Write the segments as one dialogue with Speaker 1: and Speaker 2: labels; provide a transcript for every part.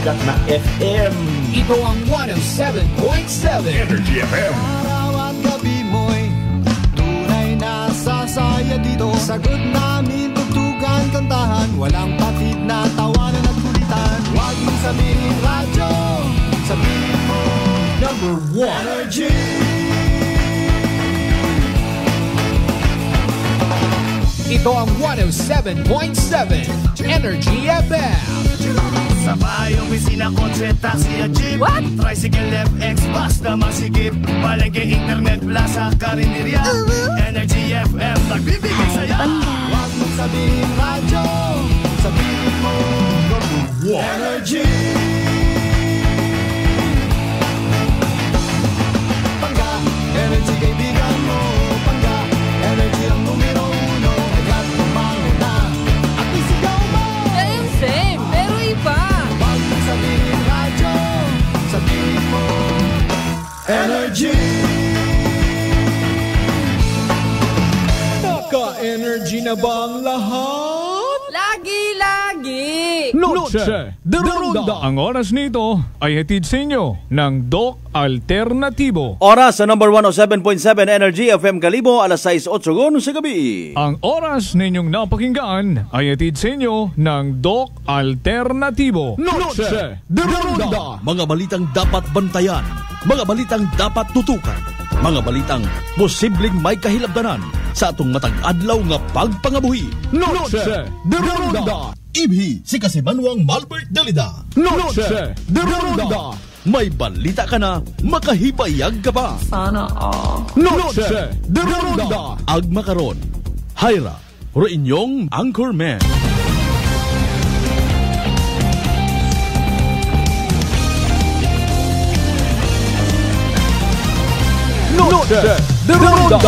Speaker 1: sikat na FM.
Speaker 2: Ito ang 107.7
Speaker 1: Energy FM.
Speaker 3: Araw at gabi mo'y tunay na sasaya dito. Sagot namin, tugtugan, kantahan, walang patid na tawanan at kulitan. Huwag mong sabihin radyo, sabihin mo
Speaker 2: Number 1
Speaker 3: Energy.
Speaker 2: Ito ang 107.7 Energy FM.
Speaker 4: Sa bahay, opisina, kotse, taxi at jeep.
Speaker 5: What?
Speaker 4: Tricycle, FX, basta masigip. Palengke, internet, plaza, karinderya. Energy FM, nagbibigay saya.
Speaker 3: Huwag mong sabihin radyo, sabihin mo Energy. Pangga, energy kaibigan mo. Pangga, energy ang numero uno. Agad pumalo na at isigaw mo.
Speaker 5: Same, pero iba.
Speaker 3: Huwag mong sabihin radyo, sabihin mo Energy.
Speaker 2: Naka-energy na ba ang lahat?
Speaker 5: Lagi-lagi.
Speaker 6: Noche de Ronda. Ang oras nito ay hatid sa inyo ng Doc Alternatibo.
Speaker 7: Oras sa number 107.7 Energy FM Kalibo, alas 6:08 sa gabi.
Speaker 6: Ang oras ninyong napakinggan ay hatid sa inyo ng Doc Alternatibo.
Speaker 2: Noche de Ronda.
Speaker 8: Mga balitang dapat bantayan, mga balitang dapat tutukan, mga balitang posibleng may kahilabdanan sa atong matag adlaw nga pagpangabuhi.
Speaker 2: Noche de Ronda.
Speaker 8: Ibhi si Kasimanwang Malbert Dalida.
Speaker 2: Noche de Ronda.
Speaker 8: May balita ka na, makahibayag ka pa.
Speaker 5: Sana all.
Speaker 2: Noche de Ronda.
Speaker 8: Agma karon, Hyra, ro inyong Anchorman.
Speaker 2: Noche de Ronda.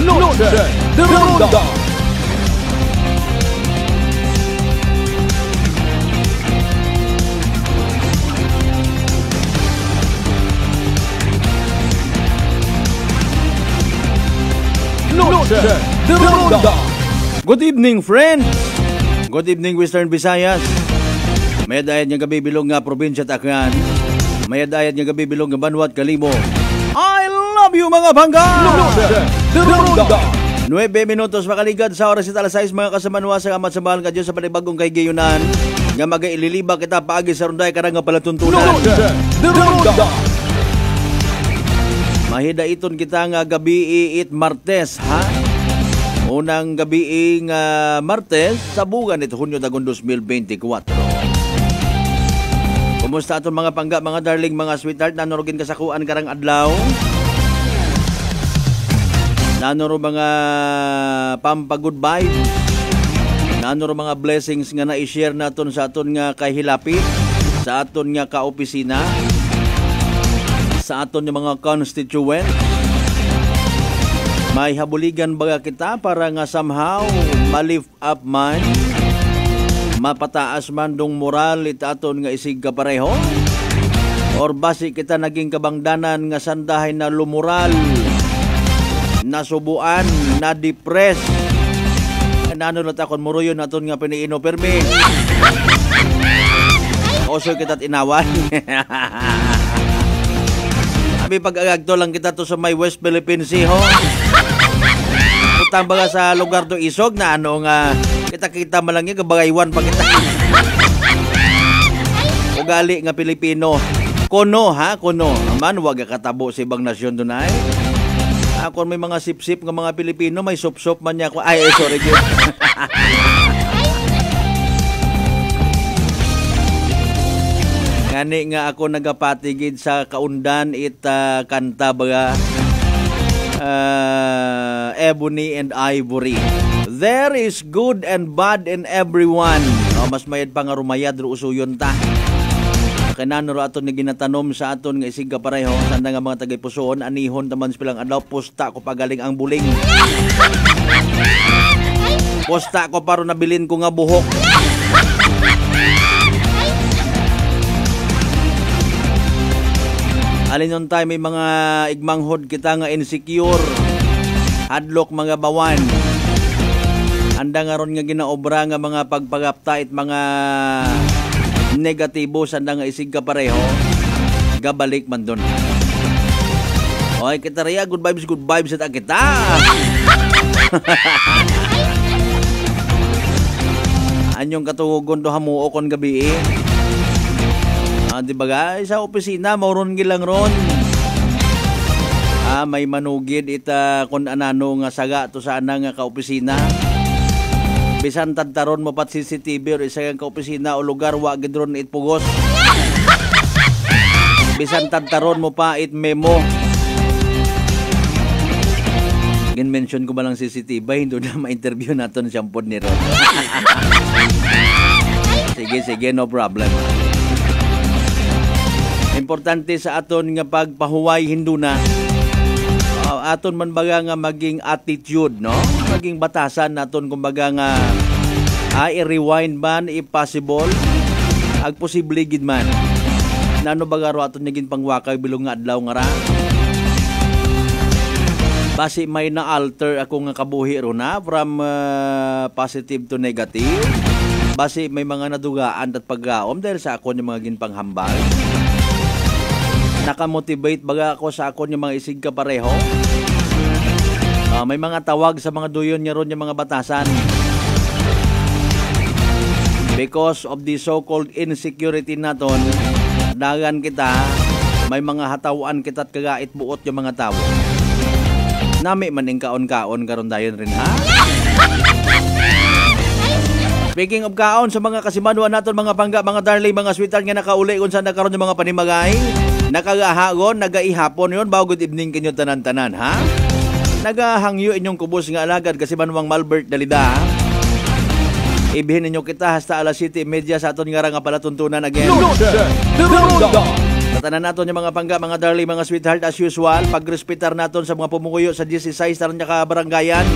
Speaker 2: Noche de Ronda. Noche de Ronda.
Speaker 7: Good evening, friends. Good evening, Western Visayas. May dayat nga gabi bilong nga probinsya Tacna. May dayat nga gabi bilong nga Banwat Kalibo. I love you mga bangga.
Speaker 2: Noche de Ronda.
Speaker 7: 9 minutos makaligad sa oras alas 6 mga kasamanwa sa amat sa mahal ka Diyos sa panibagong kay Gayunan nga magaililiba kita paagi sa runday karang nga palatuntunan.
Speaker 2: Noche de Ronda.
Speaker 7: Mahida iton kita nga gabi it Martes ha. Unang gabi nga Martes sa bugan ito Hunyo tagon 2024. Kumusta aton mga pangga, mga darling, mga sweetheart, nanurugin kasakuan karang adlaw? Nanuro mga pampa-good vibes. Nanuro mga blessings nga na-share naton sa aton nga kahilapit, sa aton nga kaopisina, sa aton nga mga constituent. May habuligan baga kita para nga somehow ma-lift up man, mapataas man dong moral itaton nga isig kapareho, or basi kita naging kabangdanan nga sandahay na lumural, nasubuan, na-depress, nanunod akon muruyon naton nga piniino permi. Oso kita tinawan. Sabi pag-agagto lang kita to sa may West Philippine Sea ho. Utang baga sa lugar to isog na ano nga kita-kita malang yung kabagaywan pa kita. Ugali nga Pilipino. Kono ha, kono. Aman, wag katabo sa ibang nasyon doon ay. Ako may mga sip-sip ng mga Pilipino, may sop-sop man niya ako. Ay, sorry. Ngani nga ako nagapatigid sa kaundan kanta baga Ebony and Ivory. There is good and bad in everyone. Mas mayad pa nga rumayad ro usuyon ta. Kanano ro aton ni ginatanom sa aton nga isig kapareho sanda nga mga tagay pusoon anihon taman silang adlaw posta ko pagaling ang buling. Posta ko paro nabilin ko nga buhok. Alin tayo may mga igmanghod kita nga insecure. Hadlok mga bawan. Anda nga ron nga ginaobra nga mga pagpagapta at mga negatibo sanda nga isig ka pareho. Gabalik man doon. Oy, kita rin, good vibes at kita. Anyong katugon do hamuo kon gabi eh. Di ba guys, sa opisina mauron gilang ron. May manugid ita kun anano nga saga to sa ana nga ka-opisina. Bisan tadtaron mo pat CCTV or isa nga ka-opisina o lugar wa gid ron it pugos. Bisan tadtaron mo pa it memo. Gin-mention ko ba lang CCTV, hindi na ma-interview natin siyang pod ni Ron. Sige, no problem. Importante sa aton nga pagpahuway hinduna. Aton man baga nga maging attitude, no? Maging batasan naton kumbaga nga i-rewind man if possible. Ag posible gid man. Nano baga ro aton naging pangwakay bilong nga adlaw nga ra. Basi may na-alter ako nga kabuhi ro na from positive to negative. Basi may mga nadugaan at paggaom dahil sa ako yung mga ginpanghambal. Nakamotivate baga ako sa ako yung mga isig ka pareho. May mga tawag sa mga duyon niya ron yung mga batasan. Because of the so-called insecurity naton, dagan kita, may mga hatawan kita at kagait buot yung mga tao. Nami man yung kaon-kaon karon dayon rin ha. Speaking of kaon sa mga kasimanuan naton mga pangga, mga darling, mga sweetheart nga nakauli kung saan nakaroon yung mga panimagay. Nakagahagon, nagaihapon yun, bago good evening kinyo tanan-tanan ha. Nagahangyo inyong kubos nga alagad kasi manuang Malbert Dalida. Ibihin ninyo kita hasta alas 7:30 sa aton nga nga palatuntunan again. Tatanan naton yung mga pangga, mga darling, mga sweetheart as usual. Pagrespetar naton sa mga pumukuyo sa 16 taron niya ka baranggayan.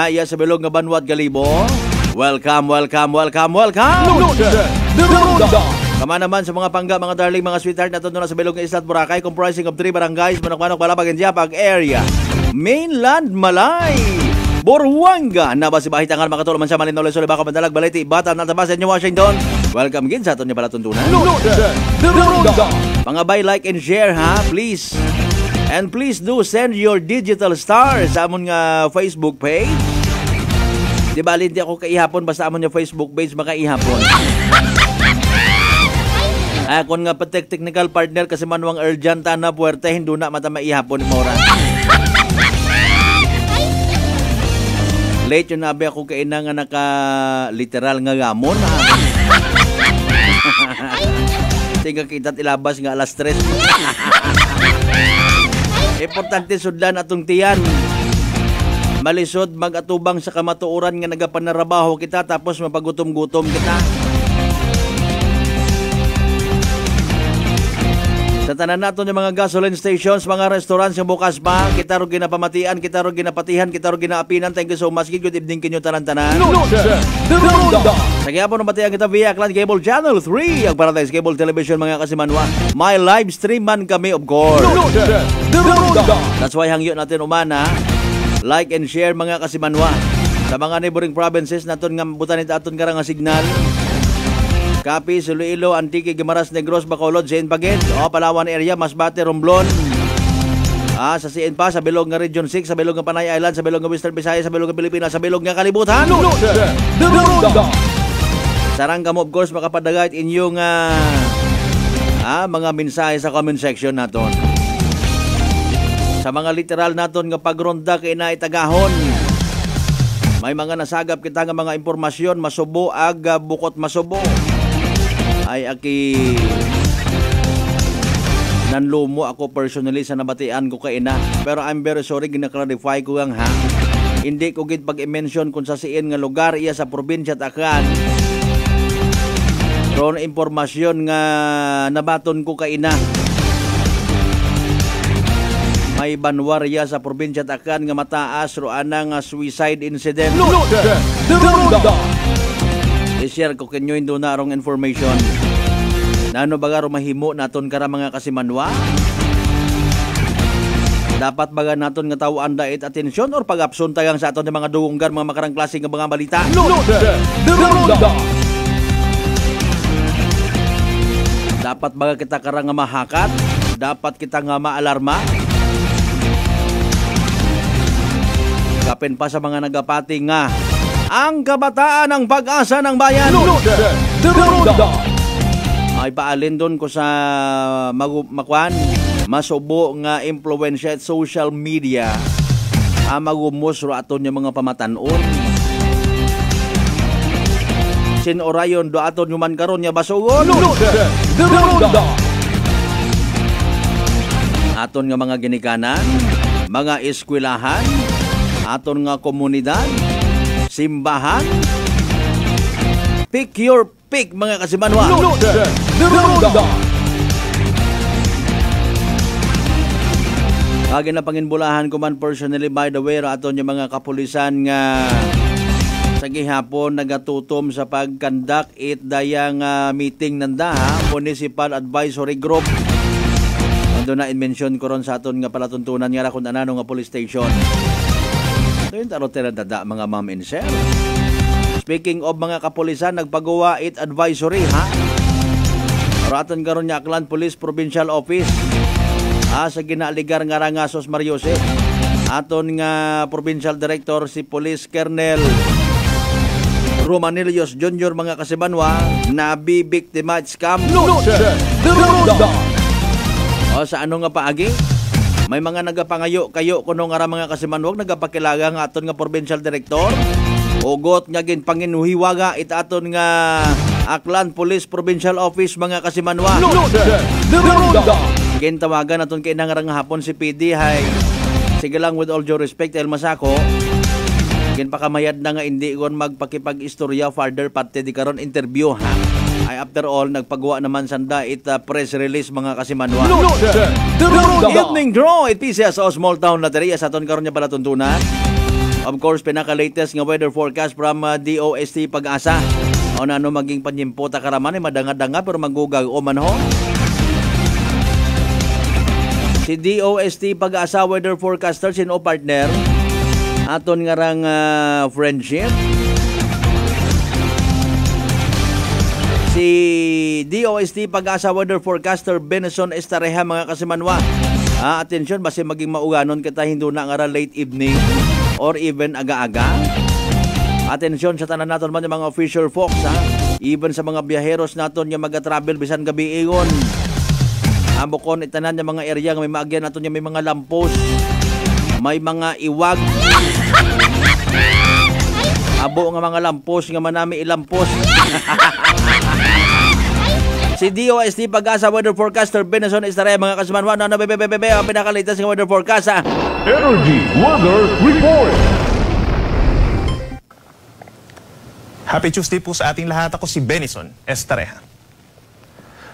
Speaker 7: Iya sa Bilog nga Banwat Galibo. Welcome. Kama naman sa mga pangga, mga darling, mga sweetheart naton na sa Bilog nga Isla at Boracay, comprising of 3 barangays, Manok-Manok, Palapag, and Diapag area. Mainland Malay, Boruanga, Nabasibahi, Tangal, Makatulong, Mansa, Malinoles, Solibaca, Bandalag, Balete, Bata, Natabasan, New Washington. Welcome again sa aton niya palatuntunan. Mga buy, like, and share ha, please. And please do send your digital stars sa amon nga Facebook page. Di ba, hindi ako kaihapon, basta amon nga Facebook page makaihapon. Kung nga patek technical partner kasi manuang urgent na puwerte, hindi na mata maihapon ni Mora. Late yun nabi ako kaina nga naka-literal nga gamon. Tingga kita ilabas nga alas 3. Importante sudlan atong tiyan. Malisod mag-atubang sa kamatuoran nga nagapanarabaho kita tapos mapagutom-gutom kita. Sa tanan naton yung mga gasoline stations, mga restaurants yung bukas pa, kita ro ginapamatian, kita ro ginapatihan, kita ro ginaapinan. Thank you so much. Good evening kinyo tanan-tanan. Sa gihapon ng batian kita via Clan Cable Channel 3, ang Paradise Cable Television mga kasimanwa. My live stream man kami of course. That's why hangyo natin umana. Like and share mga kasimanwa. Sa mga neighboring provinces naton nga butanit aton karang signal. Capi, Iloilo, Antique, Guimaras, Negros, Bacolod, Saint Paget, Palawan area, Masbate, Romblon. Sa CN pa, sa Bilog nga Region 6, sa Bilog nga Panay Island, sa Bilog nga Western Visayas, sa Bilog nga Pilipinas, sa Bilog nga Kalibutan. Sarang kamo of course makapadagayt inyong mga mensahe sa comment section naton. Sa mga literal naton nga pagronda kay na itagahon. May mga nasagap kita nga mga impormasyon, masubo ag bukot masubo. Ay aki nanlumo ako personally sa nabatian ko kay ina. Pero I'm very sorry, gina-clarify ko ang ha. Hindi ko gid pag-i-mention kung sa siin nga lugar iya sa probinsya Takan. Pero impormasyon nga nabaton ko kay ina. May banwarya sa probinsya Takan nga mataas ro anang suicide incident. I-share ko kanyo indo na arong information. Nano baga ro mahimo naton kara mga kasimanwa? Dapat baga naton nga tawaan dait atensyon or pag-apsun tagang sa aton ng mga dunggan mga makarang klase nga mga balita.
Speaker 2: Noche de Ronda.
Speaker 7: Dapat baga kita karang nga mahakat, dapat kita nga maalarma. Kapin pa sa mga nagapati nga ang kabataan ang pag-asa ng bayan.
Speaker 2: Noche de Ronda.
Speaker 7: Ay paalin doon ko sa masubo nga impluensya at social media magumos ro aton yung mga pamatanon. Sin orayon do aton yuman karon nya basugon.
Speaker 2: Noche de Ronda.
Speaker 7: Aton nga mga ginikanan, mga eskwelahan, aton nga komunidad, simbahan, pick your pick mga kasimanwa.
Speaker 2: Noche de Ronda.
Speaker 7: Agi na panginbulahan ko man personally by the way aton yung mga kapulisan nga sa gihapon nagatutom sa pagkandak it dayang meeting nanda Municipal Advisory Group. Ando na i-mention ko ron sa aton nga palatuntunan nga kung anano nga police station. So yun taro dada mga ma'am and sir. Speaking of mga kapulisan nagpagawa it advisory Raton karon nya Aklan Police Provincial Office. Sa ginaligar nga Rangasos Mariose aton nga Provincial Director si Police Colonel Romanilios Jr. mga kasibanwa na bibiktima at scam.
Speaker 2: Noche de Ronda.
Speaker 7: Sa ano nga paagi may mga nagapangayo kayo kuno nga mga kasibanwag nagapakilaga nga aton nga Provincial Director ugot nga ginpanginuhiwaga it aton nga Aklan Police Provincial Office mga kasibanwa.
Speaker 2: Noche de Ronda.
Speaker 7: Tawagan naton kay nangarang hapon si PD hay sige lang with all due respect El Masako pakamayad na nga hindi gon magpakipag-istorya further pati di karon interview ay after all nagpagawa naman sanda it press release mga kasimanwa.
Speaker 2: Noche de Ronda.
Speaker 7: Evening draw it is sa small town lottery sa aton karon nya palatuntunan. Of course pinaka-latest nga weather forecast from DOST Pag-asa o na maging panyimpota karaman madanga-danga pero magugag o man ho. Si DOST Pag-asa weather forecaster sino partner aton nga rang friendship si DOST Pag-asa weather forecaster Benson Estareja mga kasimanwa. Attention basi maging mauganon kita hindo na nga late evening or even aga-aga. Attention sa tanan naton man yung mga official folks even sa mga biyaheros naton yung mag-travel bisan gabi iyon. Bukon itanan yung mga area may maagyan nato niya may mga lampos, may mga iwag. Abo nga mga lampos nga manami ilampos. Si DOST Pag-asa weather forecaster Benson Estareja mga kasimanwa na bebe ang pinakalitas nga weather forecast
Speaker 2: Energy Weather Report.
Speaker 9: Happy Tuesday po sa ating lahat. Ako si Benson Estareja.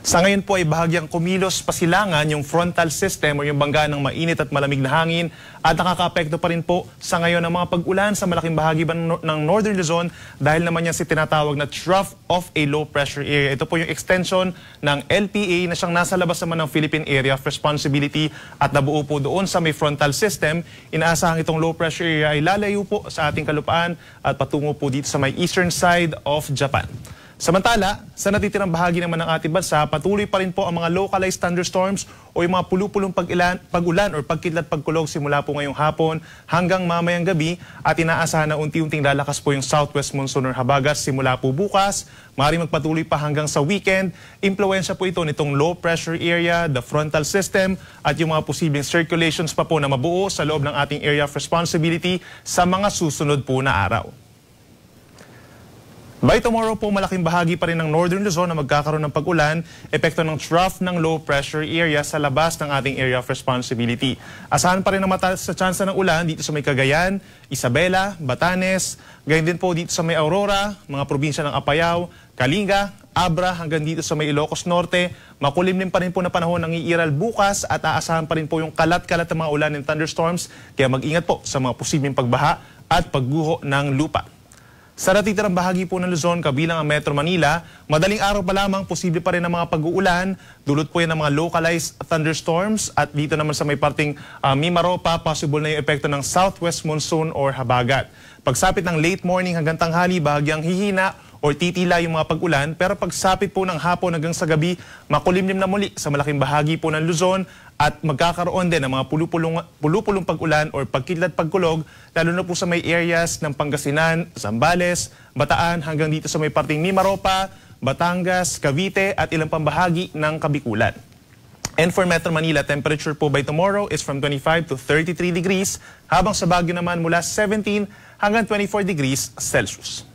Speaker 9: Sa ngayon po ay bahagyang kumilos pasilangan yung frontal system o yung bangga ng mainit at malamig na hangin at nakaka-apekto pa rin po sa ngayon ang mga pag-ulan sa malaking bahagi ng Northern Luzon dahil naman yan si tinatawag na trough of a low pressure area. Ito po yung extension ng LPA na siyang nasa labas naman ng Philippine Area of Responsibility at nabuo po doon sa may frontal system. Inaasahan itong low pressure area ay lalayo po sa ating kalupaan at patungo po dito sa may eastern side of Japan. Samantala, sa natitirang bahagi naman ng ating bansa, patuloy pa rin po ang mga localized thunderstorms o yung mga pulupulong pag-ulan or pagkidlat-pagkulog simula po ngayong hapon hanggang mamayang gabi at inaasahan na unti-unting lalakas po yung southwest monsoon or habagat simula po bukas. Maaaring magpatuloy pa hanggang sa weekend. Impluensya po ito nitong low pressure area, the frontal system at yung mga posibleng circulations pa po na mabuo sa loob ng ating area of responsibility sa mga susunod po na araw. By tomorrow po, malaking bahagi pa rin ng Northern Luzon na magkakaroon ng pag-ulan, epekto ng trough ng low pressure area sa labas ng ating area of responsibility. Asahan pa rin ang mataas sa tsansa ng ulan dito sa may Cagayan, Isabela, Batanes, gayon din po dito sa may Aurora, mga probinsya ng Apayao, Kalinga, Abra, hanggang dito sa may Ilocos Norte. Makulimlim pa rin po na panahon ng iiral bukas at aasahan pa rin po yung kalat-kalat ng mga ulan and thunderstorms, kaya mag-ingat po sa mga posibleng pagbaha at pagguho ng lupa. Sa natitirang bahagi po ng Luzon, kabilang ang Metro Manila, madaling araw pa lamang posible pa rin ang mga pag-uulan. Dulot po yan ng mga localized thunderstorms at dito naman sa may parting Mimaropa, possible na yung epekto ng southwest monsoon or habagat. Pagsapit ng late morning hanggang tanghali, bahagyang hihina o titila yung mga pag-ulan, pero pagsapit po ng hapon hanggang sa gabi, makulimlim na muli sa malaking bahagi po ng Luzon at magkakaroon din ng mga pulupulong pag-ulan or pagkidlat pagkulog, lalo na po sa may areas ng Pangasinan, Zambales, Bataan, hanggang dito sa may parting Mimaropa, Batangas, Cavite at ilang pambahagi ng Kabikulan. And for Metro Manila, temperature po by tomorrow is from 25 to 33 degrees, habang sa Baguio naman mula 17 hanggang 24 degrees Celsius.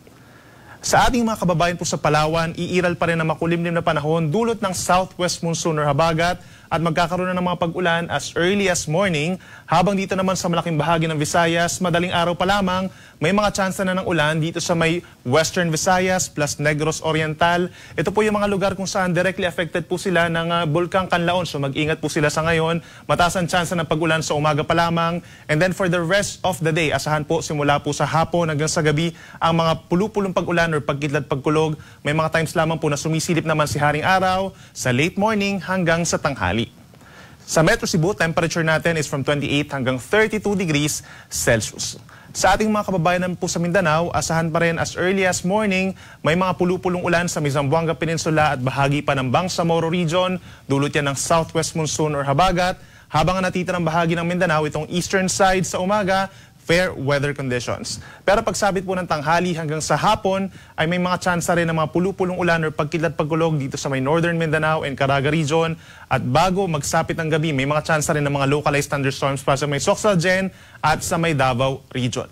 Speaker 9: Sa ating mga kababayan po sa Palawan, iiral pa rin ang makulimlim na panahon dulot ng southwest monsoon or habagat at magkakaroon na ng mga pag-ulan as early as morning, habang dito naman sa malaking bahagi ng Visayas, madaling araw pa lamang, may mga tsansa na ng ulan dito sa may Western Visayas plus Negros Oriental. Ito po yung mga lugar kung saan directly affected po sila ng Bulkang Kanlaon, so mag-ingat po sila sa ngayon. Mataas ang tsansa ng pag-ulan sa umaga pa lamang, and then for the rest of the day, asahan po simula po sa hapon hanggang sa gabi ang mga pulupulong pag-ulan or pagkidlat pagkulog. May mga times lamang po na sumisilip naman si Haring Araw sa late morning hanggang sa tanghali. Sa Metro Cebu, temperature natin is from 28 hanggang 32 degrees Celsius. Sa ating mga kababayan naman po sa Mindanao, asahan pa rin as early as morning, may mga pulupulong ulan sa Zamboanga Peninsula at bahagi pa ng Bangsamoro Region. Dulot yan ng southwest monsoon or habagat. Habang ang natitirang bahagi ng Mindanao, itong eastern side sa umaga, fair weather conditions. Pero pagsabit po ng tanghali hanggang sa hapon ay may mga tsansa rin ng mga pulupulong ulan or pagkidlat pagkulog dito sa may northern Mindanao and Caraga region. At bago magsapit ng gabi, may mga tsansa rin ng mga localized thunderstorms pa sa may Soxalgen at sa may Davao region.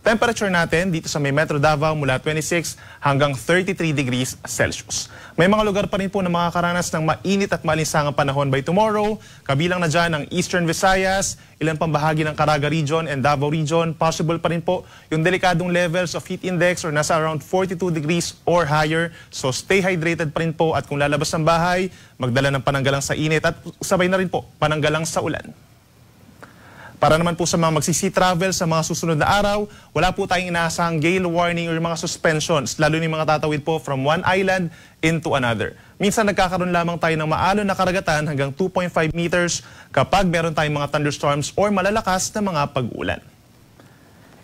Speaker 9: Temperature natin dito sa may Metro Davao mula 26 hanggang 33 degrees Celsius. May mga lugar pa rin po na makakaranas ng mainit at malinsangang panahon by tomorrow. Kabilang na dyan ang Eastern Visayas, ilang pambahagi ng Caraga region and Davao region. Possible pa rin po yung delikadong levels of heat index or nasa around 42 degrees or higher. So stay hydrated pa rin po, at kung lalabas ng bahay, magdala ng pananggalang sa init at sabay na rin po pananggalang sa ulan. Para naman po sa mga magsisi travel sa mga susunod na araw, wala po tayong inaasahang gale warning or mga suspensions, lalo ni mga tatawid po from one island into another. Minsan nagkakaroon lamang tayo ng maalon na karagatan hanggang 2.5 meters kapag meron tayong mga thunderstorms or malalakas na mga pag-ulan.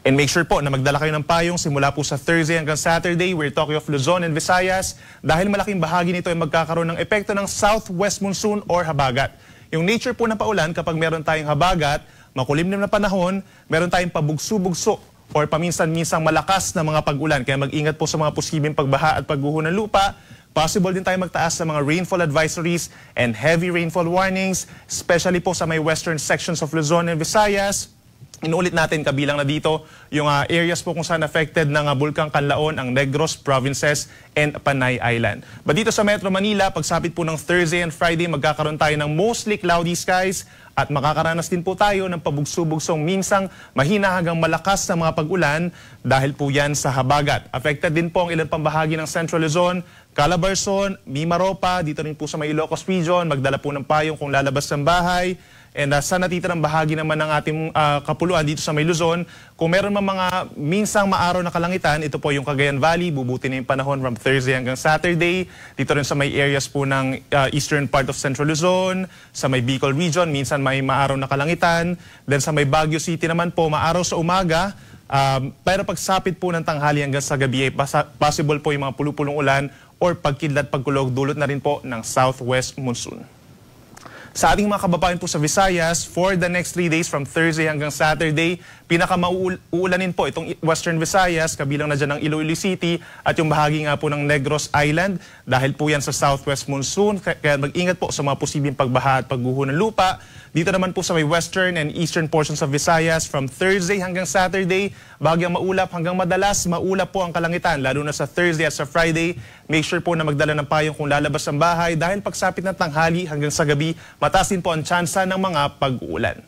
Speaker 9: And make sure po na magdala kayo ng payong simula po sa Thursday hanggang Saturday. We're talking of Luzon and Visayas dahil malaking bahagi nito ay magkakaroon ng epekto ng southwest monsoon or habagat. Yung nature po ng paulan, kapag meron tayong habagat, makulimlim na panahon, meron tayong pabugso-bugso or paminsan-minsang malakas na mga pag-ulan. Kaya mag-ingat po sa mga posibleng pagbaha at pagguho ng lupa. Possible din tayo magtaas sa mga rainfall advisories and heavy rainfall warnings, especially po sa may western sections of Luzon and Visayas. Inuulit natin, kabilang na dito yung areas po kung saan affected ng Bulkang Kanlaon, ang Negros Provinces and Panay Island. But dito sa Metro Manila, pagsapit po ng Thursday and Friday, magkakaroon tayo ng mostly cloudy skies at makakaranas din po tayo ng pabugso-bugsong minsang mahina hanggang malakas na mga pag-ulan dahil po yan sa habagat. Affected din po ang ilang pambahagi ng Central Luzon, Calabarzon, Mimaropa, dito rin po sa may Ilocos Region, magdala po ng payong kung lalabas ng bahay. And sa natitirang bahagi naman ng ating kapuluan dito sa may Luzon, kung meron mga minsang maaraw na kalangitan, ito po yung Cagayan Valley, bubuti na yung panahon from Thursday hanggang Saturday. Dito rin sa may areas po ng eastern part of Central Luzon, sa may Bicol Region, minsan may maaraw na kalangitan. Then sa may Baguio City naman po, maaraw sa umaga, pero pagsapit po ng tanghali hanggang sa gabi, possible po yung mga pulupulong ulan or pagkidlat pagkulog, dulot na rin po ng southwest monsoon. Sa ating mga kababayan po sa Visayas, for the next 3 days from Thursday hanggang Saturday, pinakamauulanin po itong Western Visayas, kabilang na dyan ng Iloilo City at yung bahagi nga po ng Negros Island dahil po yan sa southwest monsoon. Kaya mag-ingat po sa mga posibleng pagbaha at pagguho ng lupa. Dito naman po sa may western and eastern portions of Visayas, from Thursday hanggang Saturday, bahagyang maulap hanggang madalas maulap po ang kalangitan, lalo na sa Thursday at sa Friday. Make sure po na magdala ng payong kung lalabas ng bahay dahil pagsapit ng tanghali hanggang sa gabi, mataas din po ang tsansa ng mga pag-uulan.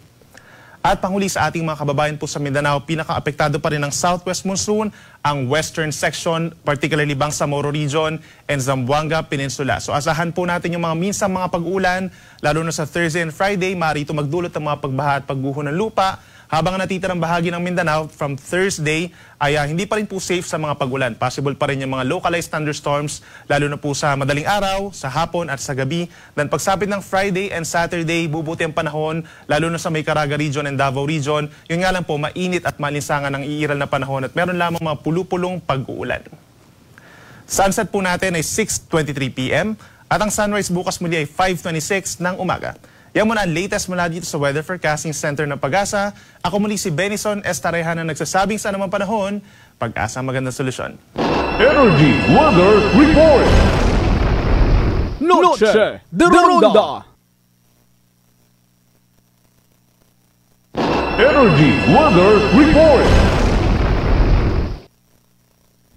Speaker 9: At panghuli sa ating mga kababayan po sa Mindanao, pinaka-apektado pa rin ng southwest monsoon ang western section, particularly Bangsamoro Region and Zamboanga Peninsula. So asahan po natin yung mga minsang mga pag-ulan, lalo na sa Thursday and Friday, maaari ito magdulot ng mga pagbaha at pagguho ng lupa. Habang natitirang bahagi ng Mindanao from Thursday ay hindi pa rin po safe sa mga pag-ulan. Possible pa rin yung mga localized thunderstorms lalo na po sa madaling araw, sa hapon at sa gabi. Then pagsapit ng Friday and Saturday, bubuti ang panahon lalo na sa may Caraga region and Davao region. Yun nga lang po, mainit at malinsangan ng iiral na panahon at meron lamang mga pulupulong pag-uulan. Sunset po natin ay 6:23 p.m. at ang sunrise bukas muli ay 5:26 ng umaga. Yan muna ang latest mula dito sa Weather Forecasting Center ng Pag-asa. Ako muli si Benison Estareha na nagsasabing sa anumang panahon, Pag-asa ang magandang solusyon.
Speaker 2: Energy Weather Report. Noche de Ronda. Energy Weather Report.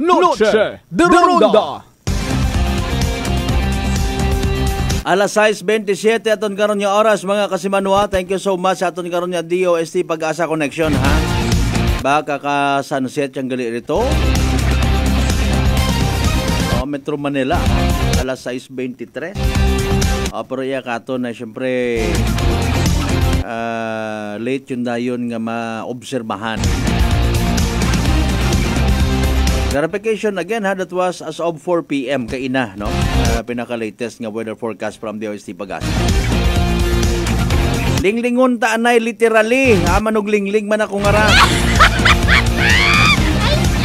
Speaker 2: Noche de Ronda.
Speaker 7: Alas 6:27 aton karon nga oras mga kasimanwa. Thank you so much aton karon nga DOST Pag-asa Connection ha. Baka ka sunset yang gali rito. Metro Manila alas 6:23. Pero iya katon na syempre late yun dayon nga maobserbahan. Verification again ha, that was as of 4 p.m. kaina, no? Pinaka-latest nga weather forecast from the DOST Pag-asa. Linglingon ta anay literally, manog lingling man ako nga ra.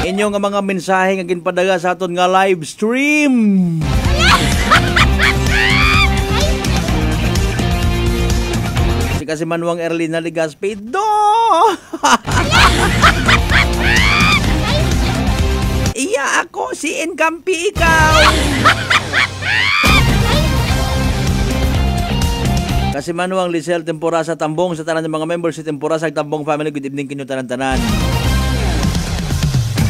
Speaker 7: Inyo nga mga mensahe nga ginpadaga sa aton nga live stream. Si kasi Manuang Erlina Ligaspi, do! Iya ako, si Enkampi ikaw. Kasi Manuang Lisel Temporasa Tambong sa tanan ng mga members si Temporasa Tambong family, good evening kinyo tanan-tanan.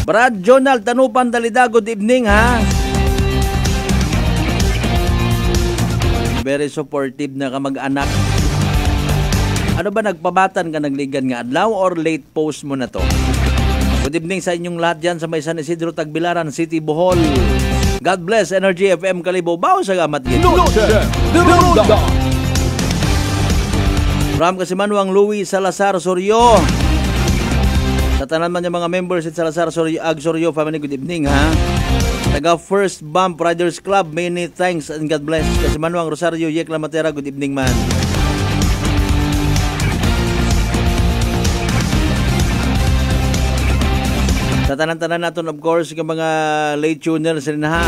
Speaker 7: Brad Jonal Tanupan Dalida, good evening ha. Very supportive na kamag-anak. Ano ba nagpabatan ka nagligan nga adlaw or late post mo na to? Good evening sa inyong lahat dyan sa may San Isidro, Tagbilaran City, Bohol. God bless, Energy FM Kalibo. Bao sa gamat gito. Ram kasi Manuang Louis Salazar Soryo. Sa tanan man yung mga members at Salazar Soryo, Ag Soryo family, good evening ha. Taga First Bump Riders Club, many thanks and God bless. Kasi Manuang Rosario Yek Lamatera, good evening man. Sa tanan-tanan natin, of course, yung mga late tuners rin ha.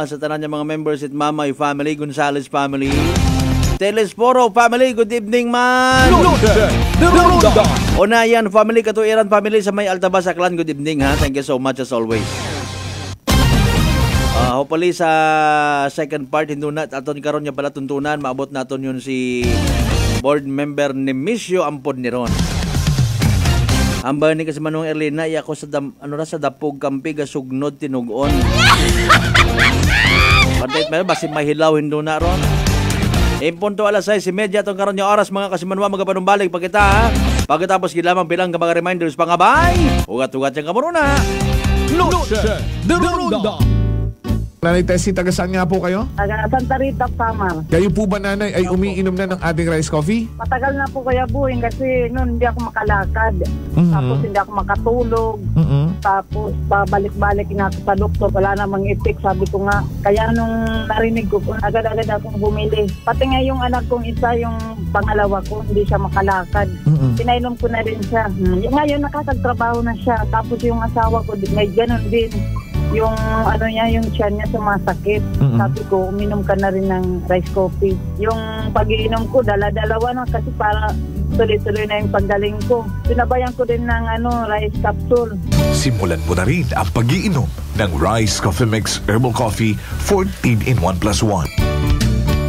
Speaker 7: Sa tanan yung mga members at Mamay family, Gonzales family, Telesporo family, good evening man. Onayan family, Katuiran family sa may Altabas Aklan, good evening ha. Thank you so much as always. Hopefully sa second part, hindi na aton karon niya pala tuntunan, maabot naton yun si board member ni Misyo Ampod ni Ron. Amba ni kasi Manong Erlina, iya ko sa sa Dapog Kampi gasugnod tinugon. Padayt may basi mahilaw hindo na ron. Punto alas 6:30 atong karon nga oras mga kasimanwa magapanumbalik pa kita ha. Pagkatapos gilamang bilang ka mga reminders pangabay. Ugat-ugat yang kamuruna.
Speaker 2: Noche de Ronda.
Speaker 1: Nanay Tessie, taga saan nga po kayo?
Speaker 10: Taga Santa Rita, Samar.
Speaker 1: Kayo po ba, nanay, ay umiinom na ng ating rice coffee?
Speaker 10: Matagal na po kaya buhin kasi noon hindi ako makalakad. Tapos hindi ako makatulog. Tapos babalik-balik na ako sa doktor. Wala namang effect, sabi ko nga. Kaya nung narinig ko, agad-agad akong bumili. Pati nga yung anak kong isa, yung pangalawa ko, hindi siya makalakad. Pinainom ko na rin siya. Ngayon nakakagtrabaho na siya. Tapos yung asawa ko, may ganun din. Yung ano niya, yung tiyan niya sumasakit. Sabi ko, uminom ka na rin ng rice coffee. Yung pag-iinom ko, dala-dalawa na kasi para tuloy-tuloy na yung paggaling ko. Sinabayan ko din ng rice capsule.
Speaker 11: Simulan mo na rin ang pag-iinom ng Rice Coffee Mix Herbal Coffee 14 in 1+1.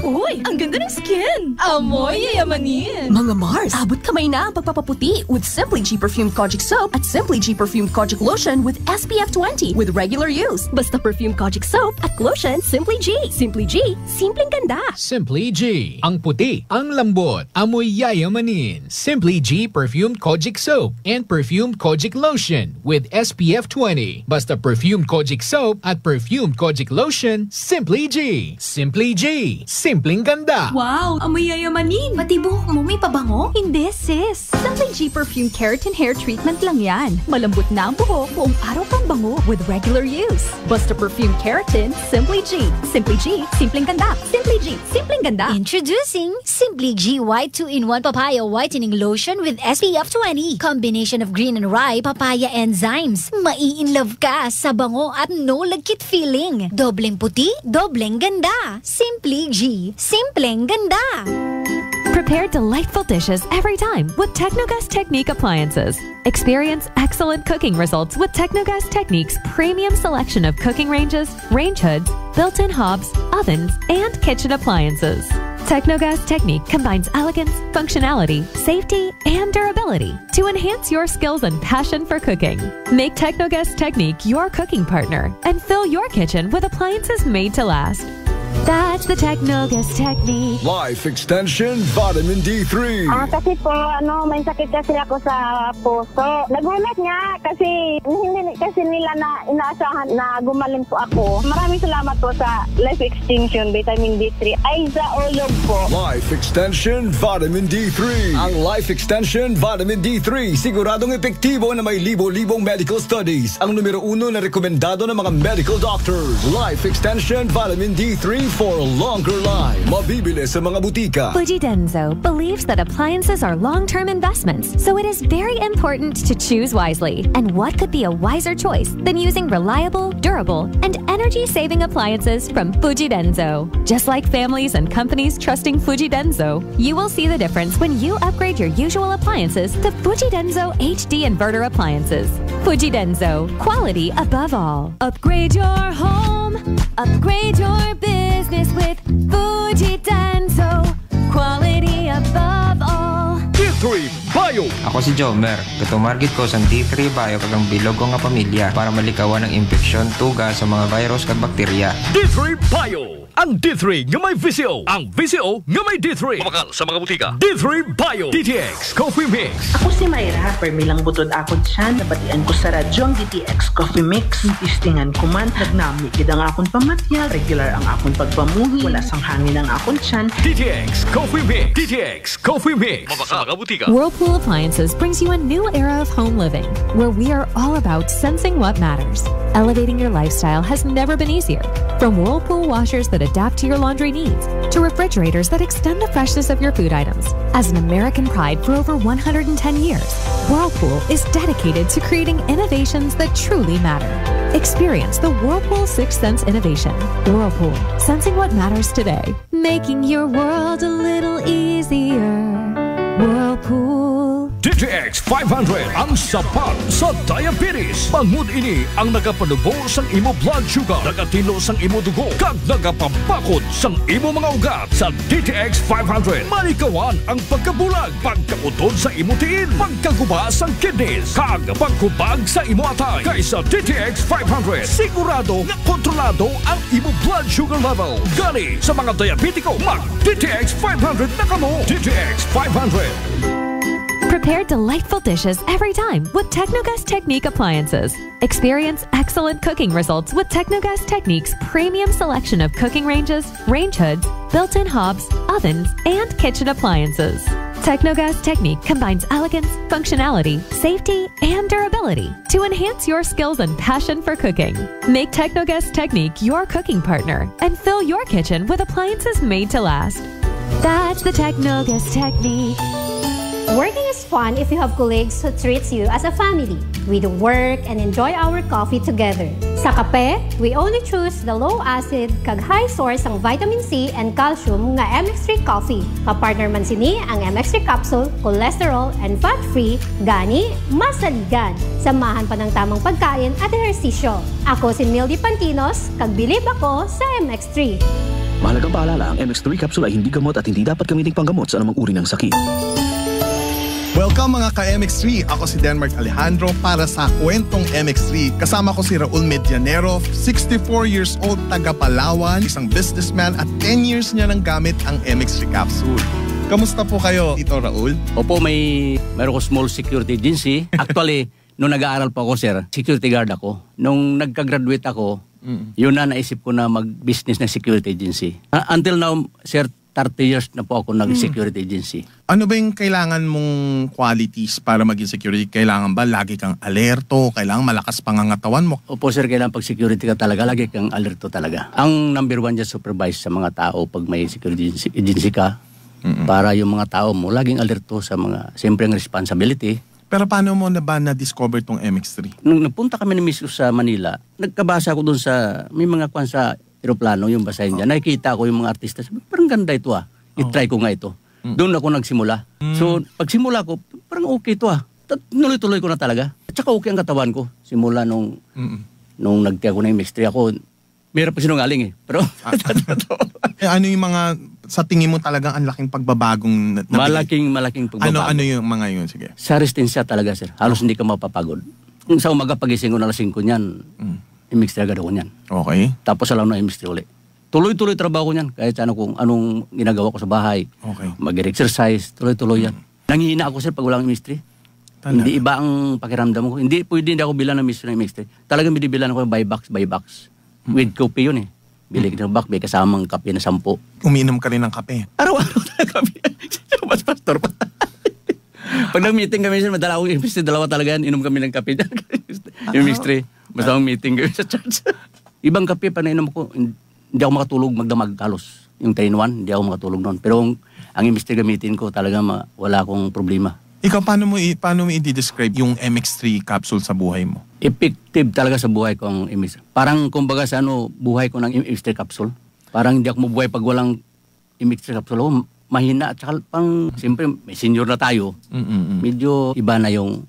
Speaker 12: Uy, ang ganda ng skin! Amoy yayamanin!
Speaker 13: Mga Mars, abot kamay na ang pagpapaputi with Simply G Perfumed Kojic Soap at Simply G Perfumed Kojic Lotion with SPF 20 with regular use. Basta Perfumed Kojic Soap at Lotion, Simply G. Simply G, simpleng ganda.
Speaker 14: Simply G, ang puti, ang lambot, amoy yayamanin. Simply G Perfumed Kojic Soap and Perfumed Kojic Lotion with SPF 20. Basta Perfumed Kojic Soap at Perfumed Kojic Lotion, Simply G. Simply G, simpleng ganda. ganda.
Speaker 12: Wow, amoy yayamanin. Pati buhok mo may pabango?
Speaker 13: Hindi, sis. Simply G Perfume Keratin Hair Treatment lang yan. Malambot na ang buhok, buong araw pang bango with regular use. Basta Perfume Keratin, Simply G. Simply G, simpleng ganda. Simply G, simpleng ganda.
Speaker 15: Introducing Simply G White 2-in-1 Papaya Whitening Lotion with SPF 20. Combination of green and rye papaya enzymes. Mai-in-love ka sa bango at no lagkit feeling. Dobleng puti, dobleng ganda. Simply G, simpleng ganda.
Speaker 16: Prepare delightful dishes every time with Technogas Technique appliances. Experience excellent cooking results with Technogas Technique's premium selection of cooking ranges, range hoods, built-in hobs, ovens, and kitchen appliances. Technogas Technique combines elegance, functionality, safety, and durability to enhance your skills and passion for cooking. Make Technogas Technique your cooking partner and fill your kitchen with appliances made to last. That's the Technogas Technique.
Speaker 17: Life Extension Vitamin D3.
Speaker 10: Kasi po, may sakit kasi ako sa puso. Nagulat nga kasi hindi kasi nila na inaasahan na gumaling po ako. Maraming salamat po sa Life Extension Vitamin D3. Ay, sa ulog po.
Speaker 17: Life Extension Vitamin D3. Ang Life Extension Vitamin D3 siguradong epektibo na may libo-libong medical studies. Ang numero 1 na rekomendado ng mga medical doctors. Life Extension Vitamin D3 for a longer life. Mabibili sa mga butika.
Speaker 16: Fujidenzo believes that appliances are long-term investments, so it is very important to choose wisely. And what could be a wiser choice than using reliable, durable, and energy-saving appliances from Fujidenzo? Just like families and companies trusting Fujidenzo, you will see the difference when you upgrade your usual appliances to Fujidenzo HD Inverter appliances. Fujidenzo, quality above all. Upgrade your home, upgrade your business with Fujidenzo, quality above all.
Speaker 2: D3 Bio.
Speaker 18: Ako si Jomer. Katumargit ko sa D3 Bio kagang bilog ko nga pamilya para malikawan ng infeksyon, tuga sa mga virus kag bakterya.
Speaker 8: D3 Bio. Ang D3 nga may VCO. Ang VCO nga may D3. Kumakal sa mga butika. D3 Bio. DTX Coffee Mix.
Speaker 19: Ako si Mayra. Permilang butod akon siya. Nabatian ko sa radyo ang DTX Coffee Mix. Tistingan ko man. Nagnami kidang akon pamatya. Regular ang akon pagpamuhi. Wala sang hangin ang akon siyan.
Speaker 8: DTX Coffee Mix. DTX Coffee Mix. Mabaka mga butika.
Speaker 16: Whirlpool Appliances brings you a new era of home living, where we are all about sensing what matters. Elevating your lifestyle has never been easier. From Whirlpool washers that adapt to your laundry needs, to refrigerators that extend the freshness of your food items. As an American pride for over 110 years, Whirlpool is dedicated to creating innovations that truly matter. Experience the Whirlpool Sixth Sense innovation. Whirlpool, sensing what matters today. Making your world a little easier. Whirlpool.
Speaker 8: DTX 500 ang sapat sa diabetes. Bangod ini ang nagapanubo sang imo blood sugar, nagatilo sang imo dugo, kag nagapapakod sang imo mga ugat. Sa DTX 500, malikawan ang pagkabulag, pagkautod sa imo tiin, pagkaguba sang kidneys, kag pagkubag sa imo atay. Kaysa DTX 500, sigurado nga kontrolado ang imo blood sugar level. Gani sa mga diabetiko, mag DTX 500 na kamo. DTX 500.
Speaker 16: Prepare delightful dishes every time with Technogas Technique appliances. Experience excellent cooking results with Technogas Technique's premium selection of cooking ranges, range hoods, built-in hobs, ovens, and kitchen appliances. Technogas Technique combines elegance, functionality, safety, and durability to enhance your skills and passion for cooking. Make Technogas Technique your cooking partner and fill your kitchen with appliances made to last. That's the Technogas Technique.
Speaker 20: Working is fun if you have colleagues who treats you as a family. We do work and enjoy our coffee together. Sa kape, we only choose the low-acid kag high source ang vitamin C and calcium nga MX3 coffee. Kapartner man sini ang MX3 capsule, cholesterol and fat-free, gani masaligan. Samahan pa ng tamang pagkain at ehersisyo. Ako si Mildy Pantinos, kag bilib ako sa MX3.
Speaker 21: Mahalagang paalala, ang MX3 capsule ay hindi gamot at hindi dapat gamiting panggamot sa anumang uri ng sakit.
Speaker 9: Welcome mga ka-MX3! Ako si Denmark Alejandro para sa Kwentong MX3. Kasama ko si Raul Medianero, 64 years old, taga Palawan, isang businessman at 10 years niya nang gamit ang MX3 capsule. Kamusta po kayo, Tito Raul?
Speaker 22: Opo, meron ko small security agency. Actually, nung nag-aaral pa ako, sir, security guard ako. Nung nagka-graduate ako, yun na naisip ko na mag-business na security agency. Until now, sir, 30 years na po ako nag-security agency.
Speaker 9: Ano ba yung kailangan mong qualities para maging security? Kailangan ba lagi kang alerto? Kailangan malakas pangangatawan mo?
Speaker 22: Opo sir, kailangan pag security ka talaga, lagi kang alerto talaga. Ang number one dyan, supervise sa mga tao pag may security agency ka. Para yung mga tao mo, laging alerto sa mga, siyempre ang responsibility.
Speaker 9: Pero paano mo na ba na-discover tong MX3?
Speaker 22: Nung napunta kami ni Miss sa Manila, nagkabasa ako dun sa, may mga kwan sa aeroplano, yung basahin dyan. Nakikita ko yung mga artista. Sabi, parang ganda ito I-try ko nga ito. Doon ako nagsimula. So, pagsimula ko, parang okay ito Nuloy-tuloy ko na talaga. At saka okay ang katawan ko. Simula nung nagtiya ko na yung MX3 ako, mayroon pa sinungaling Pero,
Speaker 9: ano yung mga, sa tingin mo talagang ang laking pagbabagong
Speaker 22: malaking pagbabago.
Speaker 9: Ano yung mga yun? Sige.
Speaker 22: Sa resistensya talaga, sir. Halos hindi ka mapapagod. Kung sa umaga pagising ko na alas 5 niyan, MX3 agad ako niyan.
Speaker 9: Okay.
Speaker 22: Tapos alam na MX3 ulit. Tuloy-tuloy trabaho ko niyan. Kahit kung anong ginagawa ko sa bahay.
Speaker 9: Okay.
Speaker 22: Mag-exercise, tuloy-tuloy yan. Nangihina ako, sir, pag walang MX3. Hindi iba ang pakiramdam ko. Hindi ako bilan ng MX3. Talagang binibilan ako by box. With coffee yun Bili ka ng box, may kasamang kape na 10.
Speaker 9: Umiinom ka rin ng kape?
Speaker 22: Araw-araw na kape. Mas pastor pa. Pag nag-meeting kami, sir, madala akong MX3, dalawa talaga yan, inom kami ng kape. MX3. Basta akong meeting kami sa church. Ibang kape pa nainom ko, hindi ako makatulog magdamag halos. Yung 3-in-1, hindi ako makatulog noon. Pero ang MX3 gamitin ko talaga wala akong problema.
Speaker 9: Ikaw, paano mo i-describe yung MX3 capsule sa buhay mo?
Speaker 22: Effective talaga sa buhay ko ang MX3. Parang kumbaga sa buhay ko ng MX3 capsule. Parang hindi ako mabuhay pag walang MX3 capsule. Mahina at saka siyempre may senior na tayo. Medyo iba na yung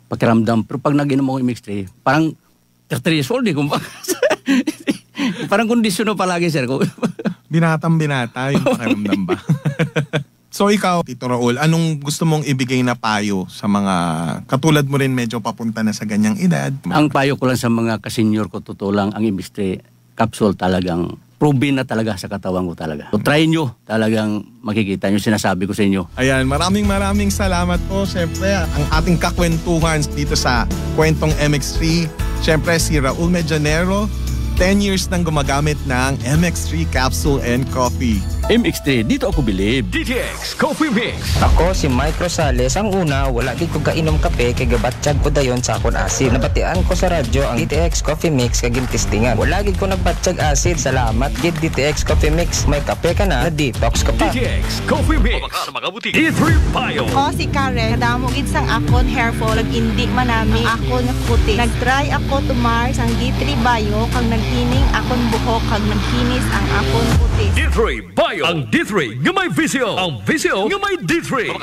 Speaker 22: pakiramdam. Pero pag nag-inom ako MX3, parang 30 years old kumbaga. Parang kondisyon na palagi, sir.
Speaker 9: Binatang-binata yung pakiramdam ba? So ikaw, Tito Raul, anong gusto mong ibigay na payo sa mga katulad mo rin medyo papunta na sa ganyang edad?
Speaker 22: Ang payo ko lang sa mga kasenyor ko, totoo lang, ang MX3 capsule talagang proven na talaga sa katawan ko talaga. So try nyo, talagang makikita nyo, sinasabi ko sa inyo.
Speaker 9: Ayan, maraming salamat po. Siyempre, ang ating kakwentuhan dito sa Kwentong MX3. Siyempre, si Raul Medianero, 10 years nang gumagamit ng MX3 capsule and coffee.
Speaker 22: MX3, dito ako bilib.
Speaker 8: DTX Coffee Mix.
Speaker 18: Ako si Mike Rosales. Ang una, wala gid ko kainom kape kay gabatsyag ko dayon sa akon acid. Nabatian ko sa radyo ang DTX Coffee Mix kay gintistingan. Wala gid ko nagbatsyag acid. Salamat gid DTX Coffee Mix. May kape ka na detox ka pa.
Speaker 8: DTX Coffee Mix. D3 Bio.
Speaker 3: Ako si Karen. Kadamo gid sang akon hair fall ag indi manami akon puti. Nagtry ako tumar sang D3 Bio kag naghining akon buhok kag naghinis ang akon puti.
Speaker 8: D3 Bio. Ang D3 nga may visyo. Ang visyo nga may D3.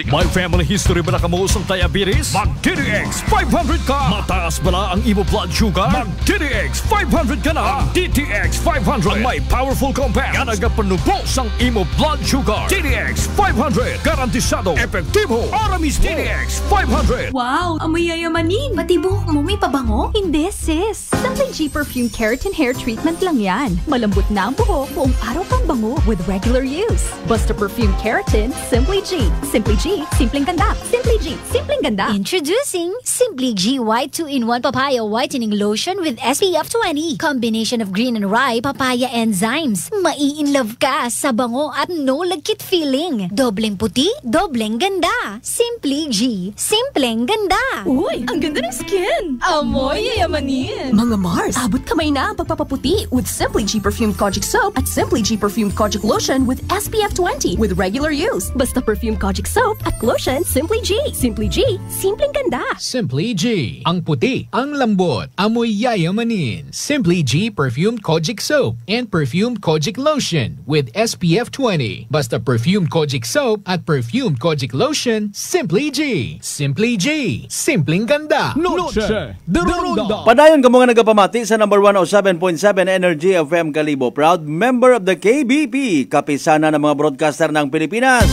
Speaker 8: May family history ba na kamuusang diabetes? Mag-DTX 500 ka. Mataas ba na ang imo blood sugar? Mag-DTX 500 ka na. DTX 500 ang may powerful compounds nga nagapanubos ang imo blood sugar. DTX 500 garantisado, epektibo, aramis. DTX 500.
Speaker 12: Wow, amoy yayamanin. Pati buhok mo may pabango? Hindi, sis. Simply G Perfume Keratin Hair Treatment lang yan. Malambot na ang buhok, buong araw kang bango with regular use. Basta Perfume Keratin, Simply G. Simply G, simpleng ganda. Simply G, simpleng ganda.
Speaker 15: Introducing Simply G White 2-in-1 Papaya Whitening Lotion with SPF 20. Combination of green and rye papaya enzymes. Mai-in-love ka sa bango at no lagkit feeling. Dobleng puti, dobleng ganda. Simply G, simpleng ganda.
Speaker 12: Uy, ang ganda ng skin. Amoy yayamanin.
Speaker 13: Mga Mars, abot kamay na ang pagpapaputi with Simply G Perfumed Kojic Soap at Simply G Perfumed Kojic Lotion with SPF 20 with regular use. Basta Perfumed Kojic Soap at Lotion Simply G. Simply G, simpleng ganda.
Speaker 14: Simply G. Ang puti, ang lambot, amoy yayamanin. Simply G Perfumed Kojic Soap and Perfumed Kojic Lotion with SPF 20. Basta Perfumed Kojic Soap at Perfumed Kojic Lotion, Simply G. Simply G, simpleng ganda.
Speaker 2: Noche de Ronda.
Speaker 7: Padayon ka mga nagapamati sa number 107.7 Energy FM Kalibo. Proud member of the KBP, kapisana ng mga broadcaster ng Pilipinas.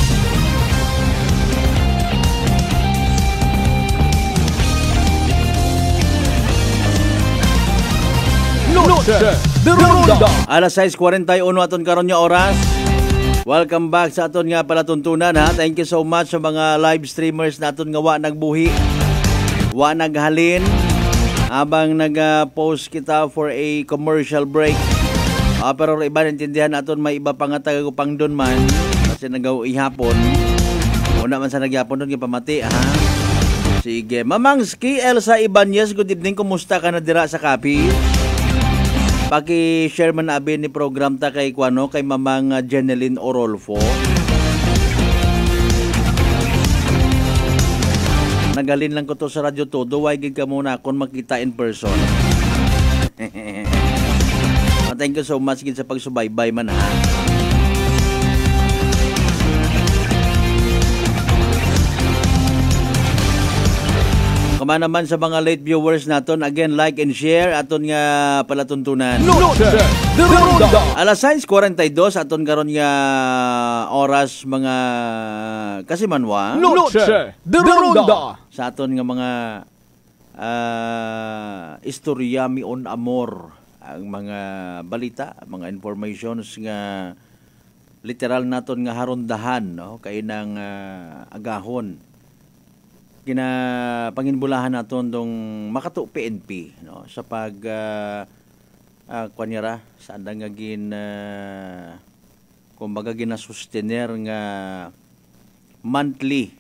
Speaker 2: Noche de Ronda.
Speaker 7: Alas 6:41 aton karon nga oras. Welcome back sa aton nga palatuntunan ha. Thank you so much sa mga live streamers na aton nga wa nagbuhi, wa naghalin habang nag-post kita for a commercial break. Pero iba naintindihan naton may iba pa nga tagagupang doon man kasi nagaw ihapon. Una man sa nagyapon doon pamati ha. Sige, Mamang Ski Elsa Ibanez, good evening. Kumusta ka na dira sa Capiz? Paki-share man abi ni program ta kay kuano kay Mamang Jeneline Orolfo. Nagalin lang ko to sa Radyo Todo, why gid ka muna akong makita in person. Thank you so much gid sa pagsubaybay man ha. Kuma naman sa mga late viewers naton, again like and share aton nga palatuntunan. Alas 6:42 aton karon nga oras mga kasimanwa. Sa aton nga mga istorya mion amor, ang mga balita, mga informations nga literal naton nga harondahan no kay nang agahon panginbulahan naton dong makato PNP no sa pag kuanyara saan nga kumbaga ginasustener nga monthly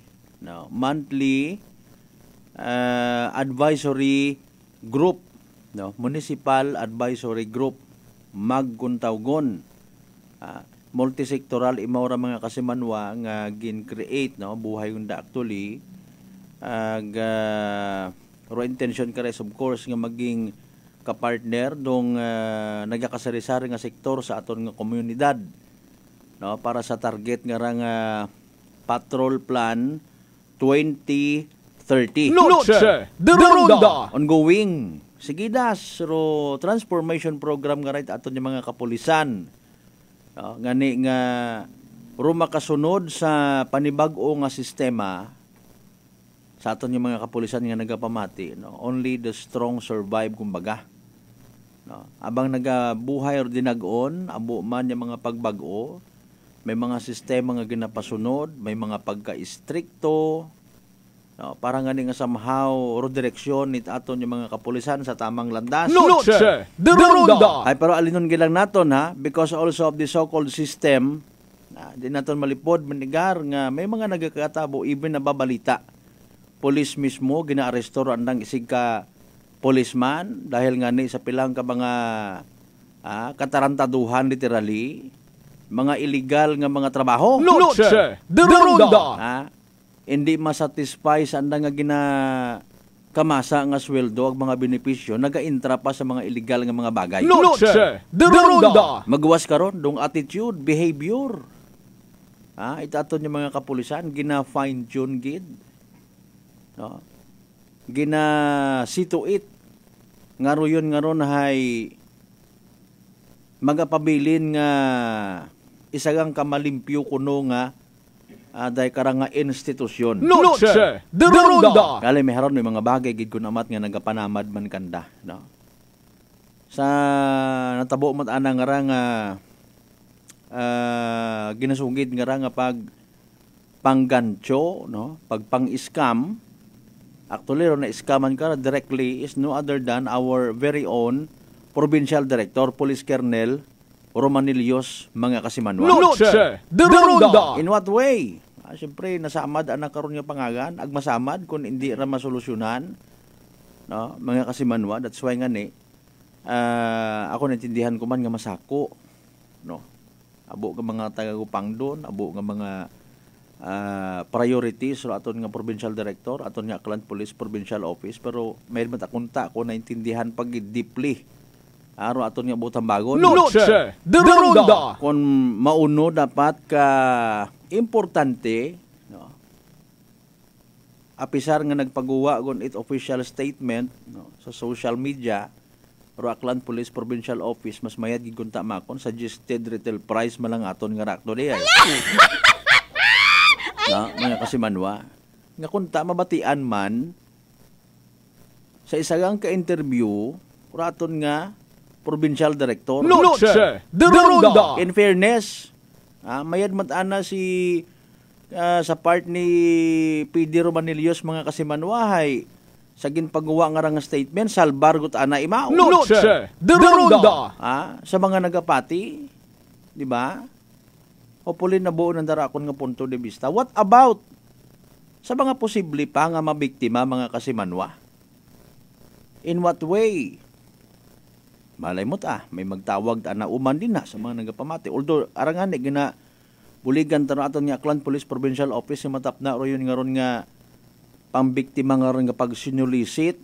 Speaker 7: advisory group no municipal advisory group magkuntawgon multisektoral imawra mga kasimanwa nga gin-create no buhay unda actually ro intention ka res of course nga maging kapartner dong nagakasari-sari nga sektor sa aton nga komunidad no para sa target nga rang patrol plan 2030 ongoing sigidas ro transformation program nga right aton yung mga kapulisan no, ngani nga ro makasunod sa panibag-o nga sistema sa aton yung mga kapulisan nga nagapamati no only the strong survive kumbaga no abang nagabuhay or dinag-on abo man yung mga pagbag-o may mga sistema nga ginapasunod may mga pagka-istrikto no para nga nga somehow ro direksyon nit aton yung mga kapulisan sa tamang landas ay pero alinon gilang naton ha because also of the so-called system di naton malipod manigar nga may mga nagakatabo even nababalita police mismo ginaaresto andang isig ka policeman dahil nga ni sa pilang ka mga katarantaduhan literally mga illegal nga mga trabaho hindi masatisfy sa andang nga kamasa nga sweldo ag mga benepisyo naga-intra pa sa mga illegal nga mga bagay magwas karon dong attitude behavior itaton yung mga kapulisan gina fine tune gid no gina-situate nga royon nga ron hay magapabilin nga isagang kamalimpyo kuno nga day karang nga institusyon kali may haron may mga bagay gid kun amat nga nagapanamad man kanda no sa natabo mat ana nga ra nga ginasugid nga ra nga pag panggancho no pag pang-scam. Actually, na iskaman ka directly is no other than our very own Provincial Director, Police Colonel Romanilios mga kasimanwa. In what way? Siyempre, nasamad anak karon nga pangagan, agmasamad kung hindi ra masolusyonan no, mga kasimanwa. That's why nga ni, ako naintindihan ko man nga masako. No? Abo ka mga tagagupang doon, abo nga mga priorities so aton nga provincial director aton nga Aklan Police Provincial Office pero may matakunta ko naintindihan pag deeply aro aton nga butang bagon kung mauno dapat ka importante no apisar nga nagpagawa gon it official statement no sa social media ro Aklan Police Provincial Office mas mayad gid kun ta makon suggested retail price malang aton nga rakto di ay na mga kasimanwa nga kunta mabatian man sa isagang ka-interview raton nga provincial director in fairness mayad matana si sa part ni PD Romanilios mga kasimanwa hay sa ginpagawa nga nga statement salbar gut ana imaw.
Speaker 2: Noche de Ronda.
Speaker 7: Sa mga nagapati, di ba? Hopefully nabuo ng darakon nga punto de vista. What about sa mga posible pa nga mabiktima mga kasimanwa? In what way? Malay mo may magtawag na uman din na sa mga nagapamati. Although arangan gina buligan tanong aton nga Aklan Police Provincial Office yung matap na ro yun nga ron nga pambiktima nga ron nga pag-sinulisit.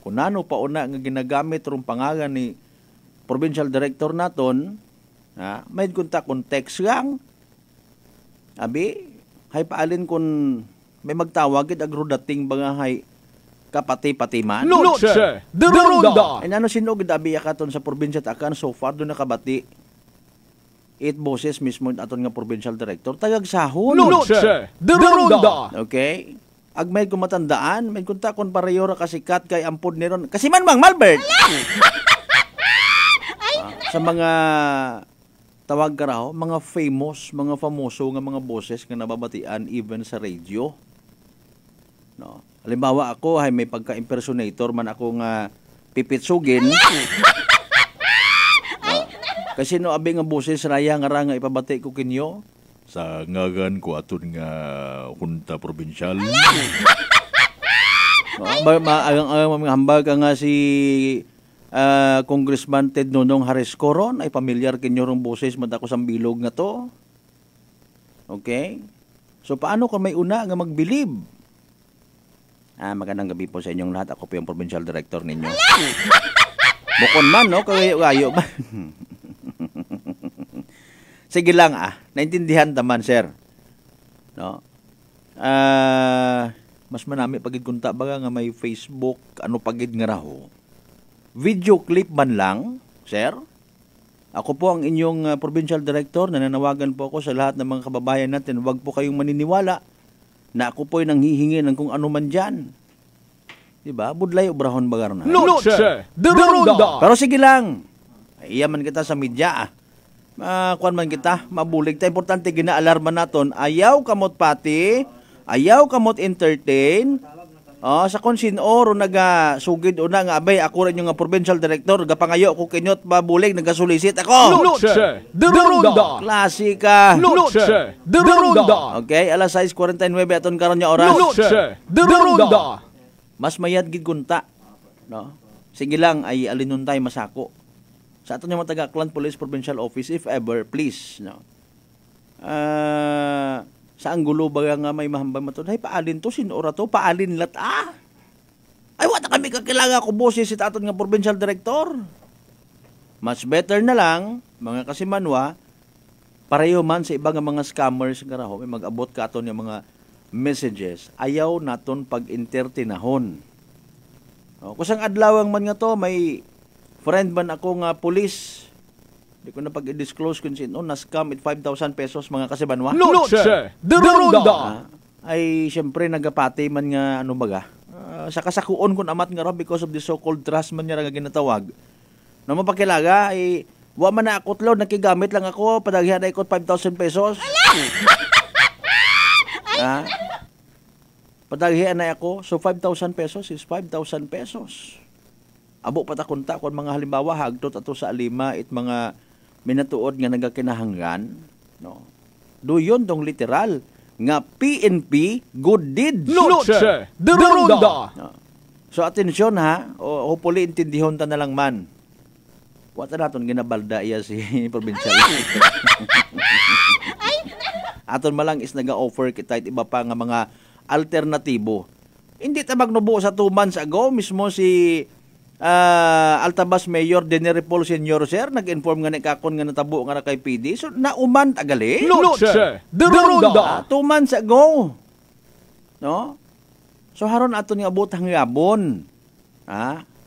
Speaker 7: Kung ano pa una nga ginagamit ron pangalan ni Provincial Director naton, may kontext lang. Abi, hay paalin kung may magtawag agro dating mga hay kapati-patiman.
Speaker 2: Noche de Ronda.
Speaker 7: Ay ano sinugid abi akaton sa probinsya takan so far do nakabati 8 boses mismo aton nga provincial director tagag sahon.
Speaker 2: Noche de Ronda.
Speaker 7: Okay? Ag may kumatandaan, may kunta kon pareyo ra kasikat kay ampod ni ron. Kasi man Mang Malbert. Sa mga tawag ka raw, mga famoso nga mga boses nga nababatian even sa radio. No. Halimbawa ako ay may pagka-impersonator man ako nga pipitsugin. Kasi no abi nga boses raya nga ra nga ipabati ko kinyo sa ngagan ko aton nga Junta Provincial. Ang mga hambag nga si Congressman Ted Nonong Harescoron ay pamilyar kinyo rong boses man ako sa bilog nga to. Okay? So paano kung may una nga magbilib? Magandang gabi po sa inyong lahat. Ako po yung provincial director ninyo. Bukon man, no? Kayo ba? Sige lang, naintindihan naman, sir. No? Mas manami pagigkunta baga nga may Facebook, ano pagid nga raho. Video clip man lang, sir. Ako po ang inyong provincial director. Nananawagan po ako sa lahat ng mga kababayan natin. Huwag po kayong maniniwala na ako po'y nanghihingi ng kung ano man dyan. Diba? Budlay obrahon bagar na.
Speaker 2: Noche de Ronda.
Speaker 7: Pero sige lang. Iyaman kita sa media. Kuan man kita, mabulig ta. Importante ginaalarma naton. Ayaw kamot pati, ayaw kamot entertain. Sa konsin oro nagasugid una nga abay ako rin yung provincial director gapangayo ko kinyot mabulig nagasulisit ako.
Speaker 2: Noche de Ronda.
Speaker 7: Klasika.
Speaker 2: Noche de Ronda.
Speaker 7: Okay, alas 6:49 aton karon nga oras.
Speaker 2: Noche de Ronda.
Speaker 7: Mas mayad gid kunta. No? Sige lang ay alinon tayo masako. Sa aton yung mga taga-Aklan Police Provincial Office, if ever, please, no? Sa anggulo baga nga may mahambay maton, ay paalin to, sinura to, paalin lat, Ay, wata kami kakilala ko boses sa aton nga provincial director. Much better na lang, mga kasimanwa, pareho man sa iba nga mga scammers nga raho, may mag-abot ka aton yung mga messages, ayaw naton pag-entertainahon. Kusang adlawang man nga to, may friend man ako nga police. Hindi ko na pag-disclose kung sino. Na-scam at 5,000 pesos mga kasibanwa.
Speaker 2: Noche de Ronda.
Speaker 7: Ay, syempre, nagapati man nga, ano baga. Sa kasakuon ko amat nga raw because of the so-called trust man niya nga ginatawag. Na mapakilaga, ay, wa man na akot load, nakigamit lang ako, padagyan na ikot 5,000 pesos. Padagyan na ako, so 5,000 pesos is 5,000 pesos. Abo patakunta kung mga halimbawa hagtot ato sa alima it mga minatuod nga nagakinahanglan, no. Do yun dong literal nga PNP good deed.
Speaker 2: Noche de Ronda.
Speaker 7: No. So atensyon ha, hopefully intindihon ta na lang man. Wata naton ginabalda iya si provincial. Aton malang is naga-offer kita it iba pa nga mga alternatibo. Hindi ta magnubo sa 2 months ago mismo si Altabas Mayor Denny Paul Senior sir nag-inform nga ni kakon nga natabo nga kay PD so nauman tagali.
Speaker 2: Noche de Ronda.
Speaker 7: 2 months ago. No? So haron aton nga abot hangyabon.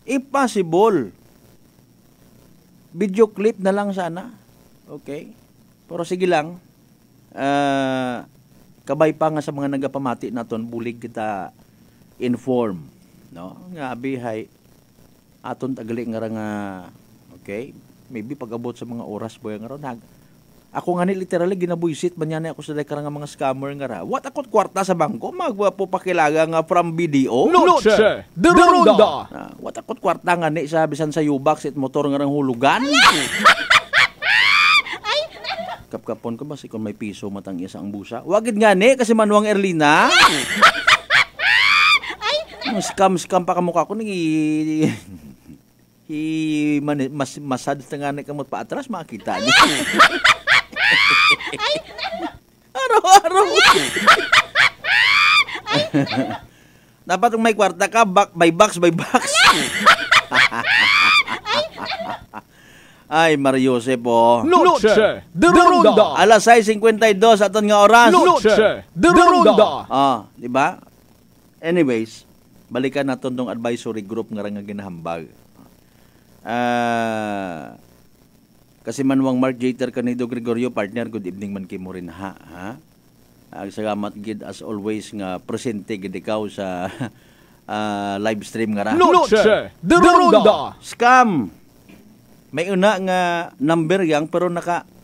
Speaker 7: If possible. Video clip na lang sana. Okay? Pero sige lang. Kabay pa nga sa mga nagapamati naton bulig kita inform. No? Nga abihay aton tagali nga okay, maybe pag-abot sa mga oras boy nga ron Ako nga ni literally ginabuisit man yan ako sa dekara nga mga scammer nga ra. What akot kwarta sa bangko magpapakilaga nga from BDO.
Speaker 2: Noche de Ronda.
Speaker 7: What akot kwarta nga ni sa bisan sa Ubax it motor nga rang hulugan. Kapkapon ko ba si kung may piso matang isa ang busa. Wagid nga ni kasi manuang Erlina. Scam pa kamukha ko ni masad nga ni kamot pa atras makita niya. Araw-araw. Dapat kung may kwarta ka, by box. Ay, Mariose po.
Speaker 2: Noche de Ronda.
Speaker 7: Alas 6:52 aton nga oras.
Speaker 2: Noche de Ronda.
Speaker 7: Di ba? Anyways, balikan naton tong advisory group nga ginahambag. Kasi manwang Mark Jeter Canido Gregorio partner, good evening man kay mo rin ha. Salamat gid as always nga presente gid ikaw sa live stream nga ra.
Speaker 2: Noche de Ronda.
Speaker 7: Scam. May una nga number yang pero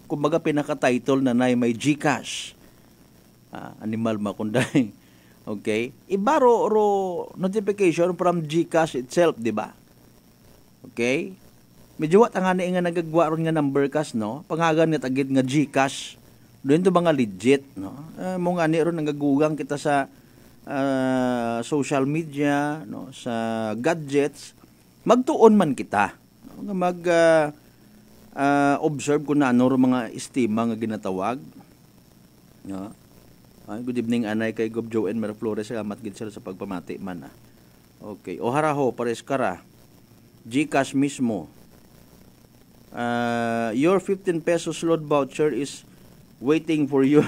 Speaker 7: kumbaga pinaka-title na may GCash. Animal makunday. Okay? Ibaro ro notification from GCash itself, di ba? Okay? Medyo wat nga nga nagagwa ron nga number kas, no? Pangagan nga tagid nga GCash. Doon to mga legit, no? Mo nga ni ron nagagugang kita sa social media, no? Sa gadgets. Magtuon man kita. Observe ko na ano mga estima nga ginatawag. No? Good evening anay kay Gob Joe and Mera Flores, salamat gid sila sa pagpamati man. Okay, o haraho pares kara. GCash mismo. Your 15 pesos load voucher is waiting for you.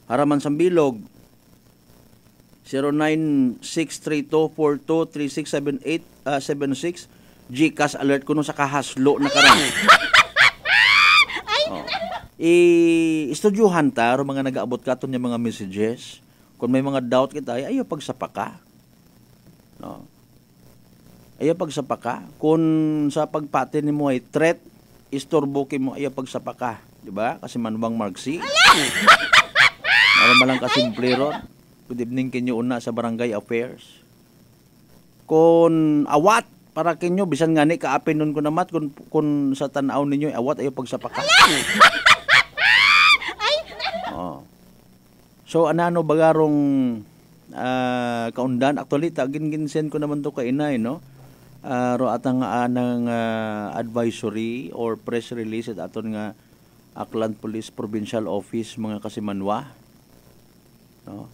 Speaker 7: Haraman Sambilog 096324236776 GCash alert kuno sa kahaslo na karon. Istudyuhan ta ro mga nagaabot katon yung mga messages. Kung may mga doubt kita ayo pagsapaka. No. Ayo pagsapaka. Kung sa pagpati nimo ay threat, istorbo kimo ayo pagsapaka, di ba? Kasi manwang Marxi. Ano malang kasimple ron. Good evening kinyo una sa Barangay Affairs. Kung awat para kinyo bisan nga ni kaapin nun ko namat kung sa tanaw ninyo awat ayo pagsapaka. So anano bagarong kaundan actually tagin ginsen ko naman to kay inay, no? Ro atang anang advisory or press release at aton nga Aklan Police Provincial Office mga kasimanwa, no?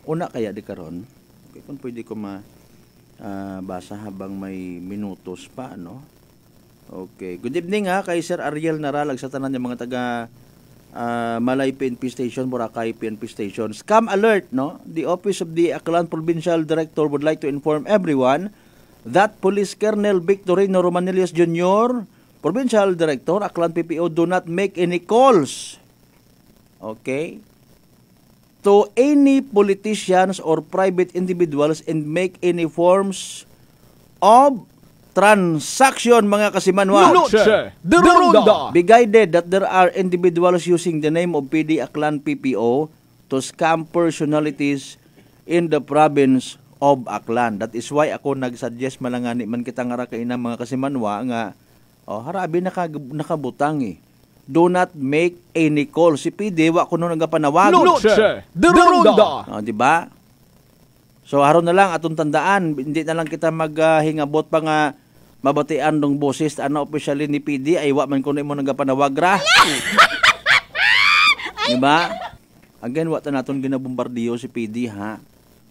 Speaker 7: Una kaya di karon okay, kung pwede ko basa habang may minutos pa, no? Okay, good evening kay Sir Ariel Naralag sa tanan ng mga taga Malay PNP Station, Boracay PNP Station. Scam alert, no? The Office of the Aklan Provincial Director would like to inform everyone that Police Colonel Victorino Romanillas Jr., Provincial Director, Aklan PPO, do not make any calls, okay, to any politicians or private individuals and make any forms of transaction mga kasimanwa.
Speaker 2: Noche de Ronda.
Speaker 7: Be guided that there are individuals using the name of PD Aklan PPO to scam personalities in the province of Aklan. That is why ako nag-suggest malangani man kita nga ra kay mga kasimanwa nga harabi nakabutang do not make any call. Si PD wa kuno nagapanawag.
Speaker 2: Noche de Ronda.
Speaker 7: Di ba? So haron na lang atong tandaan, hindi na lang kita maghingabot pa nga mabatian dong boses ana officially ni PD ay wa man kuno imo nagapanawag ra. Di ba? Again, wa ta naton ginabombardiyo si PD ha.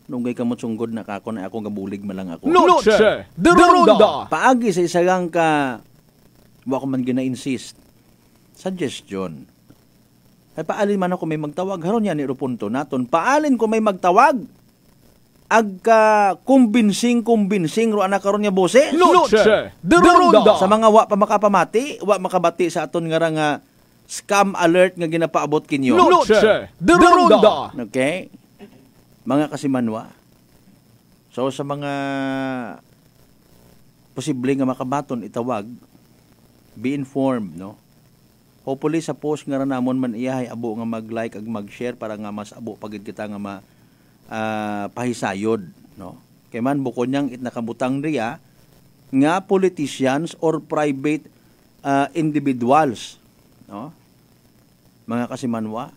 Speaker 7: Nung gay kamot sunggod na kako na ako gabulig man lang ako.
Speaker 2: Noche de Ronda.
Speaker 7: Paagi sa isagang ka wa ko man gina-insist. Suggestion. Ay paalin man ako may magtawag haron yan ni punto naton. Paalin ko may magtawag. Agka kumbinsing ro ana karon nga boses.
Speaker 2: Noche de Ronda.
Speaker 7: Sa mga wa pa makapamati, wa makabati sa aton nga scam alert nga ginapaabot kinyo.
Speaker 2: Noche de Ronda.
Speaker 7: Okay? Mga kasimanwa. So sa mga posible nga makabaton itawag, be informed, no? Hopefully sa post nga namon man iyahay abo nga mag-like ag mag-share para nga mas abo pagid kita nga pahisayod, no? Kay man bukod niyang nakabutang riya nga politicians or private individuals, no? Mga kasimanwa,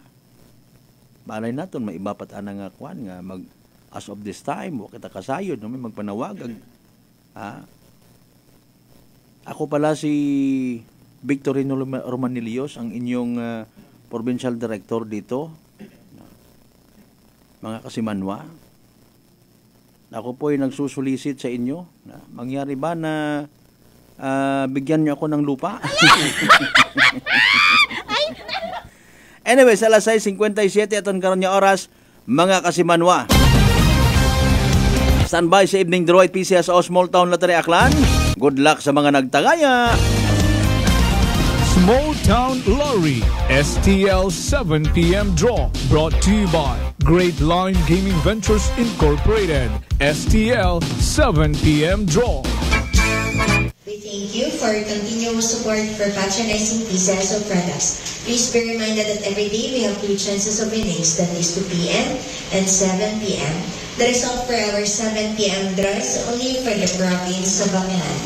Speaker 7: malay naton maiba pat ana nga kwan nga as of this time wa kita kasayod, no? May magpanawag ako pala si Victorino Romanilios, ang inyong provincial director dito. Mga kasimanwa, ako po ay nagsusulisit sa inyo. Mangyari ba na bigyan niyo ako ng lupa? Anyway, sa alas 6:57 aton karon nga oras, mga kasimanwa. Standby sa evening draw at PCSO Small Town Lottery Aklan. Good luck sa mga nagtagaya.
Speaker 14: Small Town Lottery STL 7 p.m. draw brought to you by Great Line Gaming Ventures Incorporated. STL 7 p.m. draw.
Speaker 4: We thank you for your continuous support for patronizing PCSO products. Please be reminded that every day we have 2 chances of winnings, that is 2 p.m. and 7 p.m. The result for our 7 p.m. draw is only for the province of Bangladesh.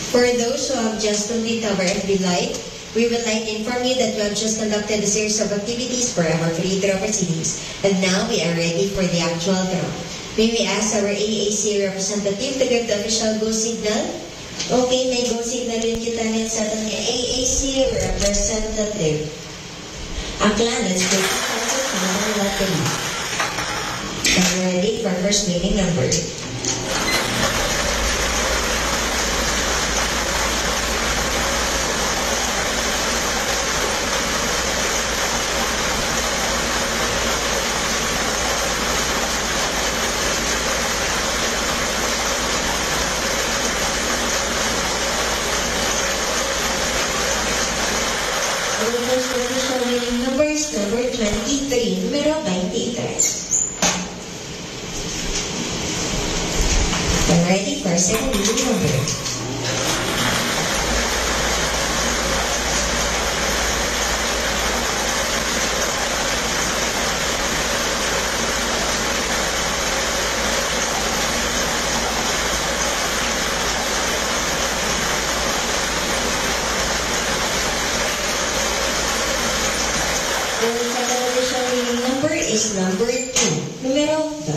Speaker 4: For those who have just tuned in our FB Live, we would like to inform you that we have just conducted a series of activities for our free draw proceedings, and now we are ready for the actual draw. May we ask our AAC representative to give the official go signal? Okay, may go signal rin kita net sa ating AAC representative. Aklan, let's go to the lottery. And we're ready for first meeting number. Number 23, numero 23. I'm ready for second meeting number. Number 2, numero 2.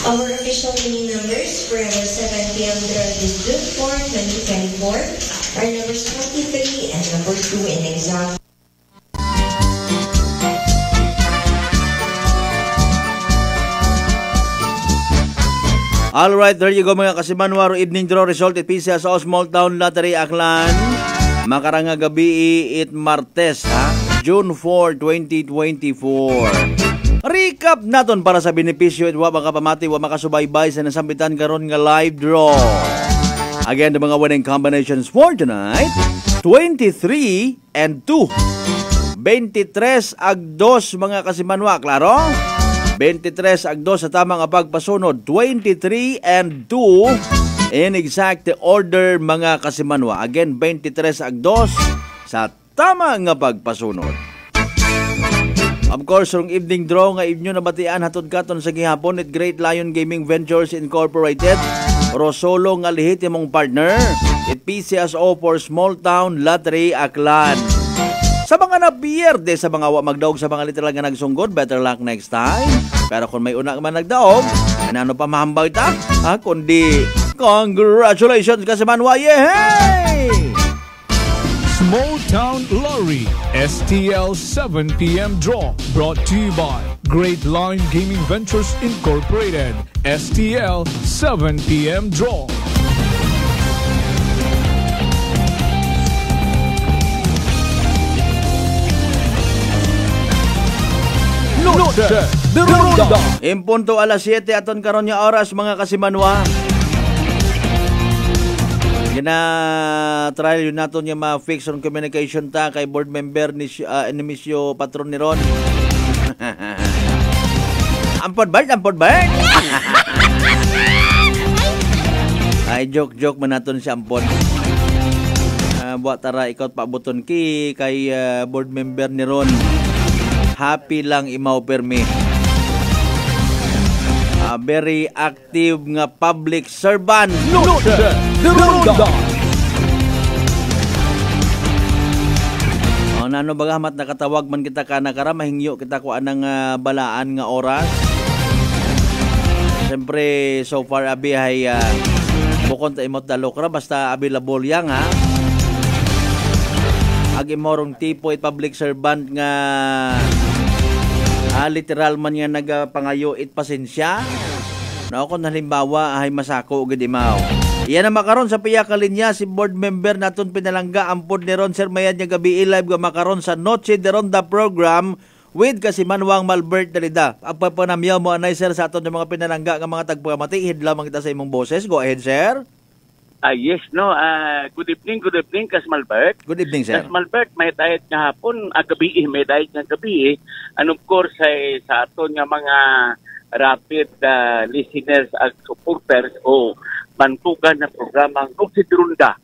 Speaker 4: Our official winning numbers for our 7 p.m. draw this June 4, 2024 are numbers 23 and number 2 in exact.
Speaker 7: Alright, there you go mga kasimanwaro. Evening draw result at PCSO Small Town Lottery Aklan. Makaranga gabi it Martes, June 4, 2024. Recap naton para sa benepisyo at wa makapamati, wa makasubaybay sa nasambitan karon nga live draw. Again, the mga winning combinations for tonight, 23 and 2. 23 ag 2 mga kasimanwa, klaro? 23 ag 2 sa tamang pagpasunod, 23 and 2. In exact order mga kasimanwa. Again, 23 ag 2 sa tama nga pagpasunod. Of course, rong evening draw nga inyo nabatian hatod katon sa gihapon at Great Lion Gaming Ventures Incorporated. Rosolo nga lihit imong partner. It PCSO for Small Town Lottery Aklan. Sa mga napiyerde, sa mga magdaog sa mga literal nga nagsunggod, better luck next time. Pero kung may una man nagdaog, ano pa mahambaw ita? Kundi congratulations kasimanwa, yehey!
Speaker 14: Small Town Lottery STL 7 p.m. draw brought to you by Great Line Gaming Ventures Incorporated. STL 7 p.m. draw.
Speaker 7: Noche de Ronda. Impunto alas 7 aton karon nga oras mga kasimanwa. Gina-trial yun natin yung ma-fix on communication ta kay board member ni Misyo Patron ni Ron. Ampod Bert! Ay joke man naton si Ampon. Buat tara ikaw pabuton kay board member ni Ron. Happy lang imaw permi. Very active nga public servant.
Speaker 2: Noche de Ronda.
Speaker 7: Nano bagamat nakatawag man kita ka nakara mahingyo kita ko anang balaan nga oras. Siyempre so far abi ay bukod ta imot dalokra basta available yang ha. Agi morong tipo it public servant nga literal man nga nagapangayo it pasensya. No kun halimbawa ay masako gid imaw. Iyan na makaron sa piya ka linya si board member naton pinalangga ampod ni Ron Sir Mayad nga gabi live nga makaron sa Noche de Ronda program with kasi Manwang Malbert Dalida. Agpapanamyaw mo anay sir sa aton yung mga pinalangga nga mga tagpamati ihidlaw man kita sa imong boses. Go ahead sir.
Speaker 5: Yes, no. Good evening, Kas Malbert.
Speaker 7: Good evening, sir.
Speaker 5: Kas Malbert, may diet nga hapon, gabi, may diet nga gabi. And of course, sa aton nga mga rapid listeners at supporters o bantugan na programang Noche de Ronda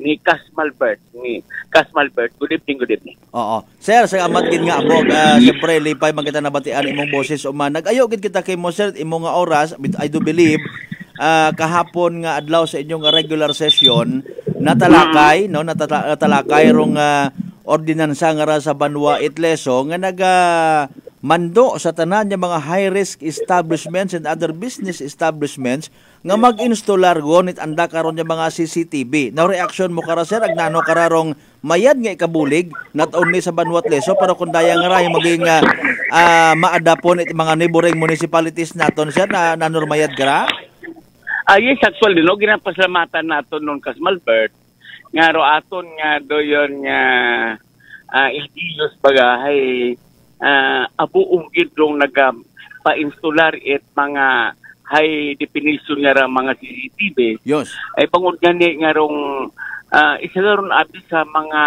Speaker 5: ni Kas Malbert. Good evening.
Speaker 7: Oo. Sir, sa amat gid nga abog, siyempre lipay magkita nabatian imong boses o man. Nag-ayo gid kita kay mo sir, imong nga oras, I do believe kahapon nga adlaw sa inyong regular session natalakay natalakay rong ordinansa nga ra sa Banwa Itleso nga mando sa tanan nga mga high risk establishments and other business establishments nga mag-installar gonit anda karon nga mga CCTV. Now reaction mo kara sir agnano kararong mayad nga ikabulig not only sa Banwa Itleso pero kun daya nga ra maging maadapon it mga neighboring municipalities naton sir na nanurmayad gara.
Speaker 5: Yes, actually, no, ginapasalamatan nato nung Kas Malbert nga ro aton nga doyon nga LGUs bagahay abuong gidrong nagpa-installar it mga high definition nga mga CCTV.
Speaker 7: Yes.
Speaker 5: Ay pangud gani nga rong isa ron abi sa mga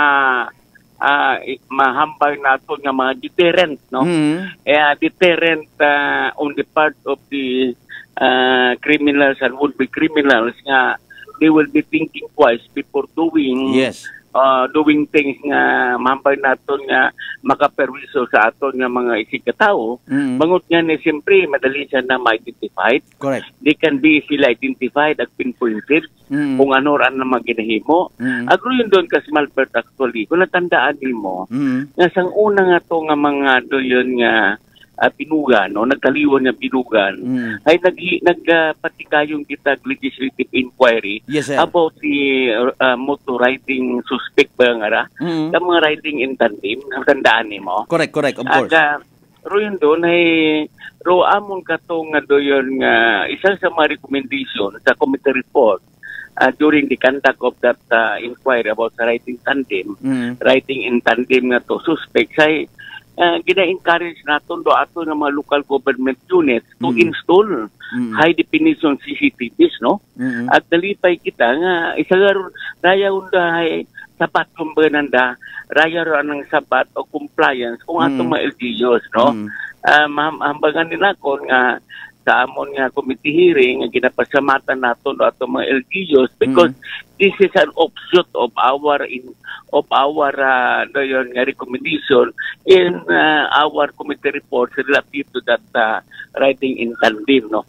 Speaker 5: mahambay nato nga mga deterrent, no? Deterrent on the part of the criminals and would-be criminals nga they will be thinking twice before doing doing things nga mahambay naton nga makaperwiso sa aton nga mga isikatawo. Bangot nga ni siyempre madali siya na ma-identified.
Speaker 7: Correct.
Speaker 5: They can be sila identified at pinpointed kung ano ran na maginahimo. Agro yun doon Kas Malbert actually kung natandaan mo nga sang una nga to nga mga doyon nga pinugan, no? Nagkaliwan nga pinugan, ay nagpatikayong kita legislative inquiry about the motor riding suspect ba nga ra? Ang mga riding in tandem, tandaan mo?
Speaker 7: Correct, of course.
Speaker 5: Roon doon ay amon katong nga doyon nga isa sa mga recommendation sa committee report during the conduct of that inquiry about sa riding in tandem nga to suspect ay gina-encourage natin do ato ng mga local government units to install high definition CCTVs, no? At nalipay kita nga isa raya unda ay sapat kumbaga nanda raya ng sapat o compliance kung atong mga LGUs, no? Hambangan nila ko nga sa amon nga committee hearing nga ginapasamatan nato do ato mga LGUs because this is an offshoot of our doyon nga recommendation in our committee report relative to that riding in tandem, no?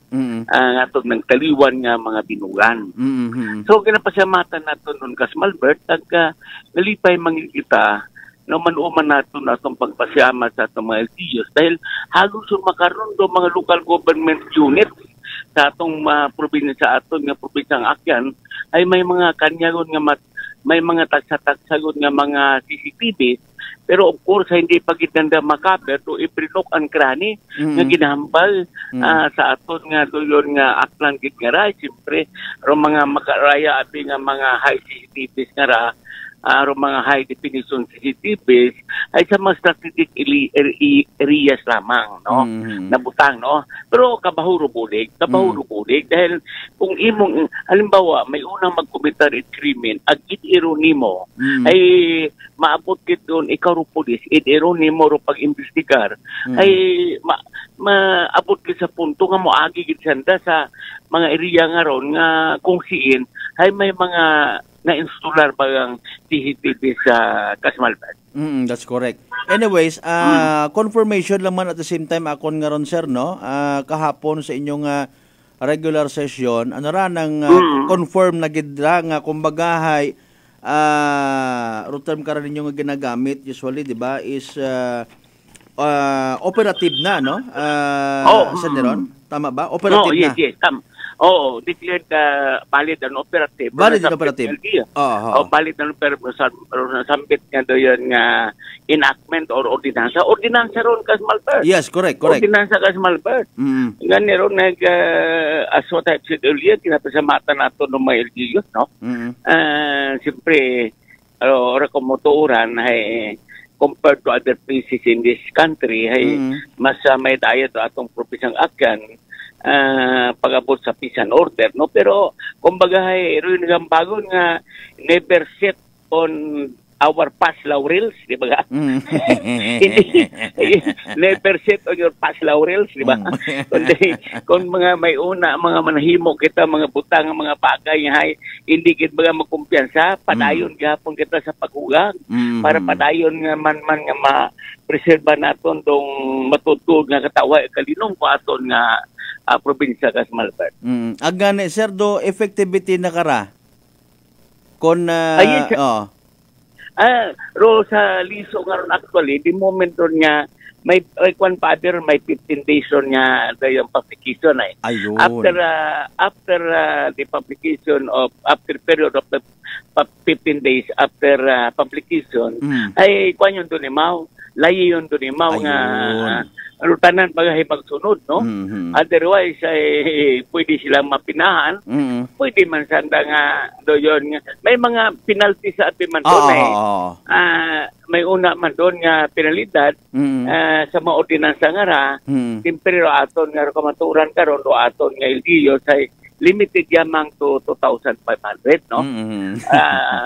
Speaker 5: Atong nang taliwan nga mga binugan. So ginapasamatan nato nun Kas Malbert nalipay mangikita no manuman nato na itong pagpasyamat sa itong mga LGUs dahil halos makaroon do mga local government units sa atong probinsya atong nga probinsyang Akyan ay may mga kanyagon nga may mga taksa-taksagon nga mga CCTV pero of course hindi pa gitanda makaber to iprinok ang krani nga ginahambal sa aton nga doyon nga aklan gid nga ra siyempre ro mga makaraya abi nga mga high CCTVs nga ra mga high definition CCTVs ay sa mga strategic areas lamang, no? Nabutang, no? Pero kabahuro bulig dahil kung imong halimbawa may unang mag-commit krimen ag itiro nimo ay maabot kit doon ikaw ro pulis itiro nimo ro pag-imbestigar ay maabot kit sa punto nga moagi gid sanda sa mga area nga ron nga kung siin ay may mga na-installar bagang CCTV sa Kasmalbat.
Speaker 7: That's correct. Anyways, confirmation lang man at the same time akon nga ron sir, no? Kahapon sa inyong regular session, ano ra nang confirm na gid nga kumbagahay term karon ninyo nga ginagamit usually, di ba, is operative na, no? Sa niron? Tama ba? Operative na.
Speaker 5: Yes. Oo, declared valid and operative.
Speaker 7: Valid and operative.
Speaker 5: Valid and operative. Sambit nga doon nga enactment or ordinansa. Ordinansa ron Kasmalbert.
Speaker 7: Yes, correct.
Speaker 5: Ordinansa Kasmalbert. Ganyan ron as what I've said earlier, kinapasamatan nato ng mga LGUs, no? Siyempre, rekomoturan ay compared to other places in this country, ay mas may daya to atong propisang akyan pag-abot sa peace and order, no? Pero kumbaga ay rin ng bago nga never set on our past laurels, di ba? Never set on your past laurels, di ba? Kung mga may una, mga manahimo kita, mga butang, mga bagay, ay hindi kita mga magkumpiyansa, padayon gapon kita sa paghugang, para padayon nga man nga ma-preserva naton dong matutug nga katawa, kalinong ko aton nga probinsya Kasmalbert.
Speaker 7: Agane, sir, do effectivity na kara? Kon,
Speaker 5: ro sa liso nga ron actually, the moment ron nga, may kwan father, may 15 days ron nga yung publication ay.
Speaker 7: Ayun.
Speaker 5: After the publication of, after period of the 15 days after publication, ay kwan yun doon imaw, layi yun doon imaw nga, tanan bagahay magsunod, no? Otherwise, ay pwede silang mapinahan. Pwede man sanda nga doon nga. May mga penalty sa atin man doon may una man doon nga penalidad sa mga ordinansa nga ra. Pero aton nga kamaturan karon do aton nga LGU sa limited yamang to 2,500, no?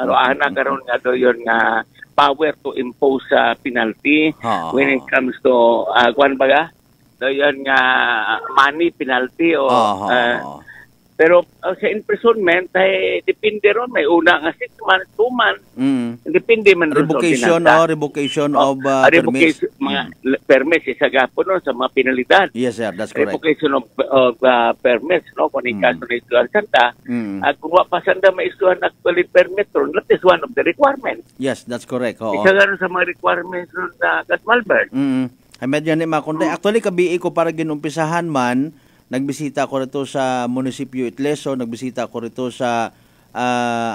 Speaker 5: Roana karon nga doon nga power to impose penalty when it comes to kwan baga doon nga money penalty o pero sa imprisonment ay depende ron, may una nga 6 months, 2 months, depende man ron
Speaker 7: revocation of permits.
Speaker 5: Mga permits isa gapon no, sa mga penalidad.
Speaker 7: Yes sir, that's correct.
Speaker 5: Revocation of permits, no, kung ikaso na isuhan santa at kung pa santa may isuhan actually permit ron, that is one of the requirements.
Speaker 7: Yes, that's correct.
Speaker 5: Isa gano'n sa mga requirements ron sa Kasmalbert.
Speaker 7: Ay medyo ni makunday. Actually kabii ko para ginumpisahan man, nagbisita ko rito sa munisipyo Itleso, nagbisita ko rito sa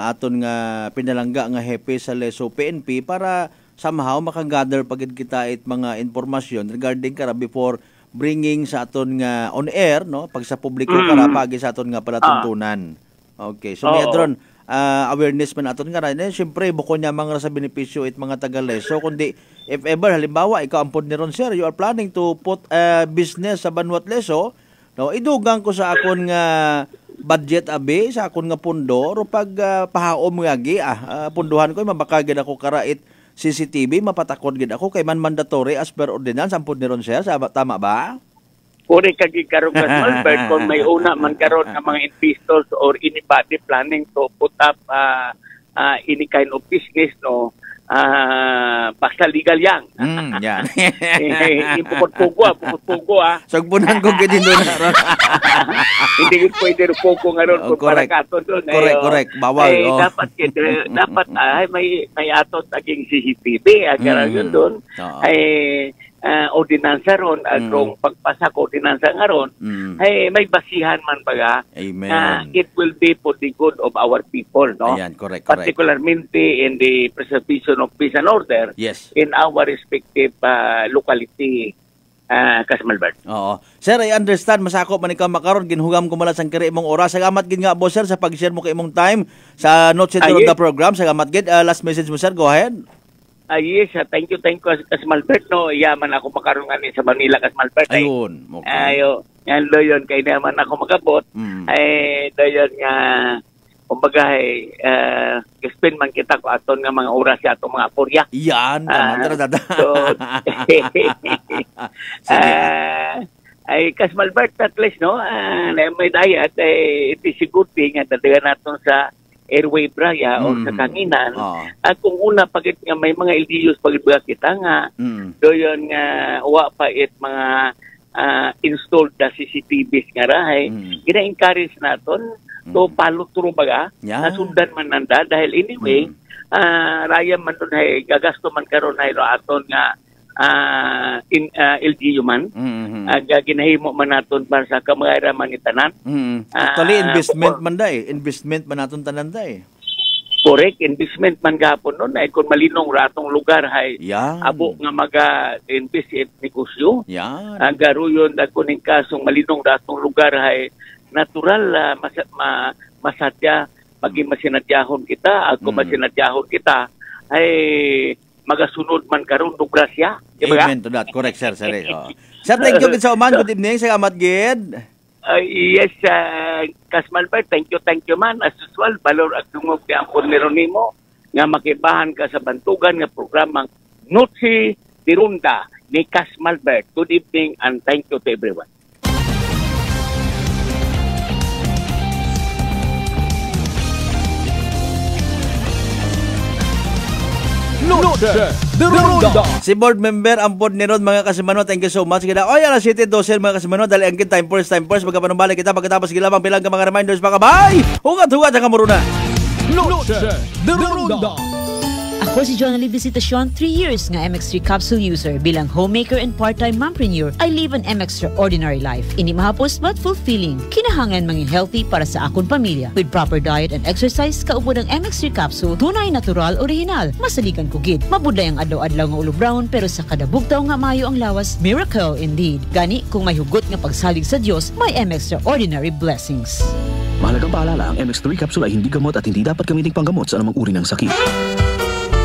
Speaker 7: aton nga pinalangga nga hepe sa Leso PNP para somehow makagather pagid kita it mga informasyon regarding kara before bringing sa aton nga on air, no, pag sa publiko kara pagi sa aton nga palatuntunan. Okay, so may adron awareness man aton nga rin. Siyempre buko niya mga sa benepisyo it mga taga Leso, kundi if ever halimbawa ikaw ampod ni ron sir, you are planning to put business sa Banwat Leso, no, idugang ko sa akon nga budget abi sa akon nga pundo ro pag pahaom nga gi punduhan ko mabakagid ako karait CCTV mapatakod gid ako kay man mandatory as per ordinance ampod ni ron sir, tama ba?
Speaker 5: Puri kagi karon Kasmalbert kung may una man karon nga mga investors or anybody planning to put up any kind of business, no, basta legal yan.
Speaker 7: Yan.
Speaker 5: Pupot-pugo.
Speaker 7: Sagpunan ko din doon.
Speaker 5: Hindi ko pwede rupogo nga ron kung para kato doon.
Speaker 7: Correct. Bawal.
Speaker 5: Dapat may atot naging CCTV. Agara yun doon. Ay ordinansa ron at kung pagpasa ko ordinansa nga ron ay may basihan man baga.
Speaker 7: Amen.
Speaker 5: It will be for the good of our people, no?
Speaker 7: Ayan, correct.
Speaker 5: Particularmente in the preservation of peace and order in our respective locality, Kasmalbert.
Speaker 7: Oo. Sir, I understand masakop man ikaw makaron ginhugam ko mala sang kiri imong oras. Salamat gid nga boss sir sa pag-share mo kay imong time sa notes of the program. Salamat gid. Last message mo sir, go ahead.
Speaker 5: Yes, thank you Kasmalbert, no. Yaman ako makaroon nga sa Manila, Kasmalbert.
Speaker 7: Ayun, okay.
Speaker 5: Ayo, yan doon kay naman ako makabot. Ay doon nga kumbaga spend man kita ko aton nga mga oras sa atong mga Korea.
Speaker 7: Yan,
Speaker 5: so, ay Kasmalbert at least, no, may dayat, it is a good thing at dadagan natin sa airway braya o sa kanginan. At kung una, pagit nga may mga LDUs pagbaga kita nga, doon nga uwa pa mga installed na CCTVs nga rahay, gina-encourage natin to paluturo baga, nasundan man nanda, dahil anyway, raya man doon ay gagasto man karon ay aton nga LGU man, ginahimo man naton para sa kamagayraman ni tanan.
Speaker 7: Actually, investment man da investment man naton tanan da
Speaker 5: Correct, investment man gapon nun ay kung malinong ratong lugar ay abo nga maga-invest negosyo. Garuyon kuning kasong malinong ratong lugar ay natural masadya maging masinadyahon kita. Ako masinadyahon kita ay magasunod man karon og grasya.
Speaker 7: Amen to that. Correct, sir. Sir, thank you sa uman. Good evening sa Amat Gid.
Speaker 5: Yes, Kasmalbert, thank you man. As usual, balor at tungog di ang punero nimo nga makibahan ka sa bantugan nga programang Notsi Tirunda ni Kasmalbert. Good evening and thank you to everyone.
Speaker 2: Noche de Ronda.
Speaker 7: Si board member ang board ni Rod, mga kasimano, thank you so much. Kita alas 7:12 mga kasimano, dali ang time first magkapanumbalik kita pagkatapos gilabang bilang ka mga reminders mga kabay. Hugat ang kamuruna.
Speaker 2: Noche de Ronda.
Speaker 1: Ako si Jonali Visitasyon, 3 years nga MX3 capsule user. Bilang homemaker and part-time mompreneur, I live an extraordinary life. Ini mahapos but fulfilling. Kinahangan mangin healthy para sa akong pamilya. With proper diet and exercise, kaupod ang MX3 capsule, tunay, natural, original. Masaligan kugid. Mabuday ang adlaw-adlaw nga ulo brown, pero sa kada bugtaw nga mayo ang lawas, miracle indeed. Gani, kung may hugot nga pagsalig sa Diyos, may extraordinary blessings.
Speaker 21: Mahalagang paalala, ang MX3 capsule ay hindi gamot at hindi dapat gamiting panggamot sa anumang uri ng sakit.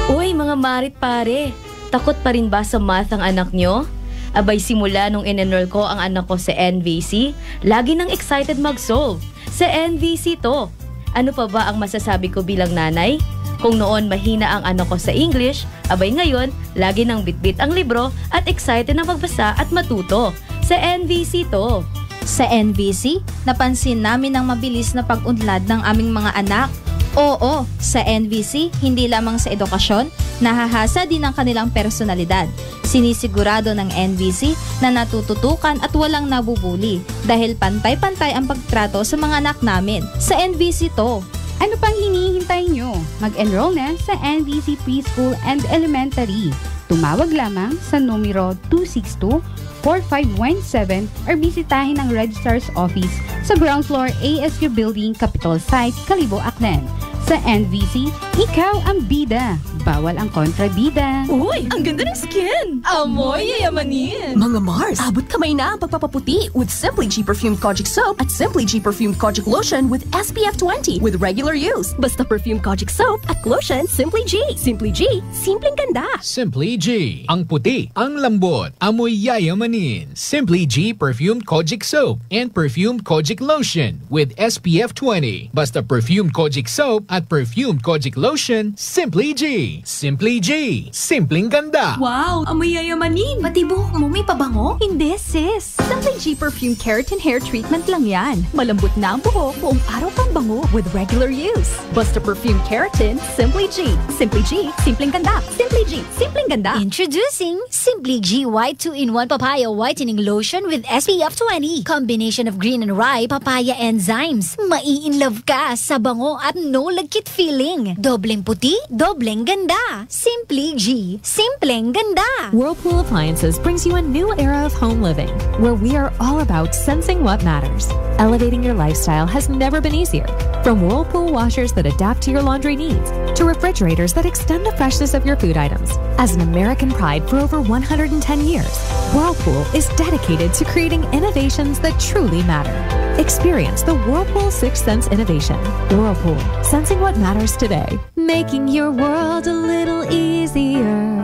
Speaker 6: Uy, mga marit pare, takot pa rin ba sa math ang anak nyo? Abay, simula nung in-enroll ko ang anak ko sa NVC, lagi nang excited mag-solve. Sa NVC to. Ano pa ba ang masasabi ko bilang nanay? Kung noon mahina ang anak ko sa English, abay ngayon, lagi nang bitbit ang libro at excited na magbasa at matuto. Sa NVC to.
Speaker 23: Sa NVC, napansin namin ang mabilis na pag-unlad ng aming mga anak. Oo, sa NVC, hindi lamang sa edukasyon, nahahasa din ang kanilang personalidad. Sinisigurado ng NVC na natututukan at walang nabubuli dahil pantay-pantay ang pagtrato sa mga anak namin. Sa NVC to.
Speaker 24: Ano pang hinihintay nyo? Mag-enroll na sa NVC Preschool and Elementary. Tumawag lamang sa numero 262-4517 or bisitahin ang Registrar's Office sa ground floor ASU Building, Capitol Site, Kalibo, Aklan. Sa NVC, ikaw ang bida. Bawal ang kontrabida.
Speaker 13: Uy, ang ganda ng skin! Amoy yayamanin! Mga Mars, abot kamay na ang pagpapaputi with Simply G Perfumed Kojic Soap at Simply G Perfumed Kojic Lotion with SPF 20 with regular use. Basta Perfumed Kojic Soap at Lotion Simply G. Simply G, simpleng ganda.
Speaker 14: Simply G, ang puti, ang lambot, amoy yayamanin. Simply G Perfumed Kojic Soap and Perfumed Kojic Lotion with SPF 20. Basta Perfumed Kojic Soap at Perfumed Kojic Lotion, Simply G. Simply G, simpleng ganda.
Speaker 12: Wow, amoy yayamanin. Pati buhok mo may pabango? Hindi, sis. Simply G Perfume Keratin Hair Treatment lang yan. Malambot na ang buhok, buong araw kang bango with regular use. Basta Perfume Keratin, Simply G. Simply G, simpleng ganda. Simply G, simpleng ganda.
Speaker 15: Introducing Simply G White 2-in-1 Papaya Whitening Lotion with SPF 20. Combination of green and rye papaya enzymes. Mai-in-love ka sa bango at no lagkit feeling. Dobleng puti, dobleng ganda. Simply G, simpleng ganda.
Speaker 16: Whirlpool Appliances brings you a new era of home living, where we are all about sensing what matters. Elevating your lifestyle has never been easier. From Whirlpool washers that adapt to your laundry needs, to refrigerators that extend the freshness of your food items. As an American pride for over 110 years, Whirlpool is dedicated to creating innovations that truly matter. Experience the Whirlpool Sixth Sense innovation. Whirlpool, sensing what matters today. Making your world a little easier.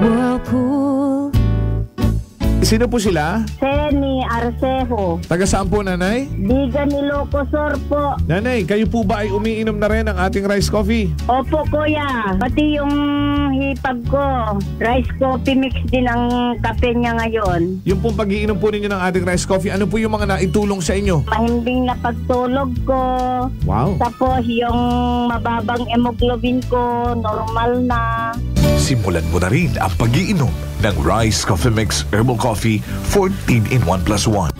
Speaker 16: Whirlpool.
Speaker 2: Sino po sila?
Speaker 10: Seni Arcejo.
Speaker 2: Taga saan po, nanay?
Speaker 10: Bigan Ilocosur po.
Speaker 2: Nanay, kayo po ba ay umiinom na rin ng ating rice coffee?
Speaker 10: Opo, kuya. Pati yung hipag ko, rice coffee mix din ang kape niya ngayon.
Speaker 2: Yung pong pag-iinom po ninyo ng ating rice coffee, ano po yung mga naitulong sa inyo?
Speaker 10: Mahimbing na pagtulog ko.
Speaker 2: Wow.
Speaker 10: Tapos yung mababang hemoglobin ko, normal na.
Speaker 8: Simulan mo na rin ang pag-iinom ng Rice Coffee Mix Herbal Coffee 14-in-1+1.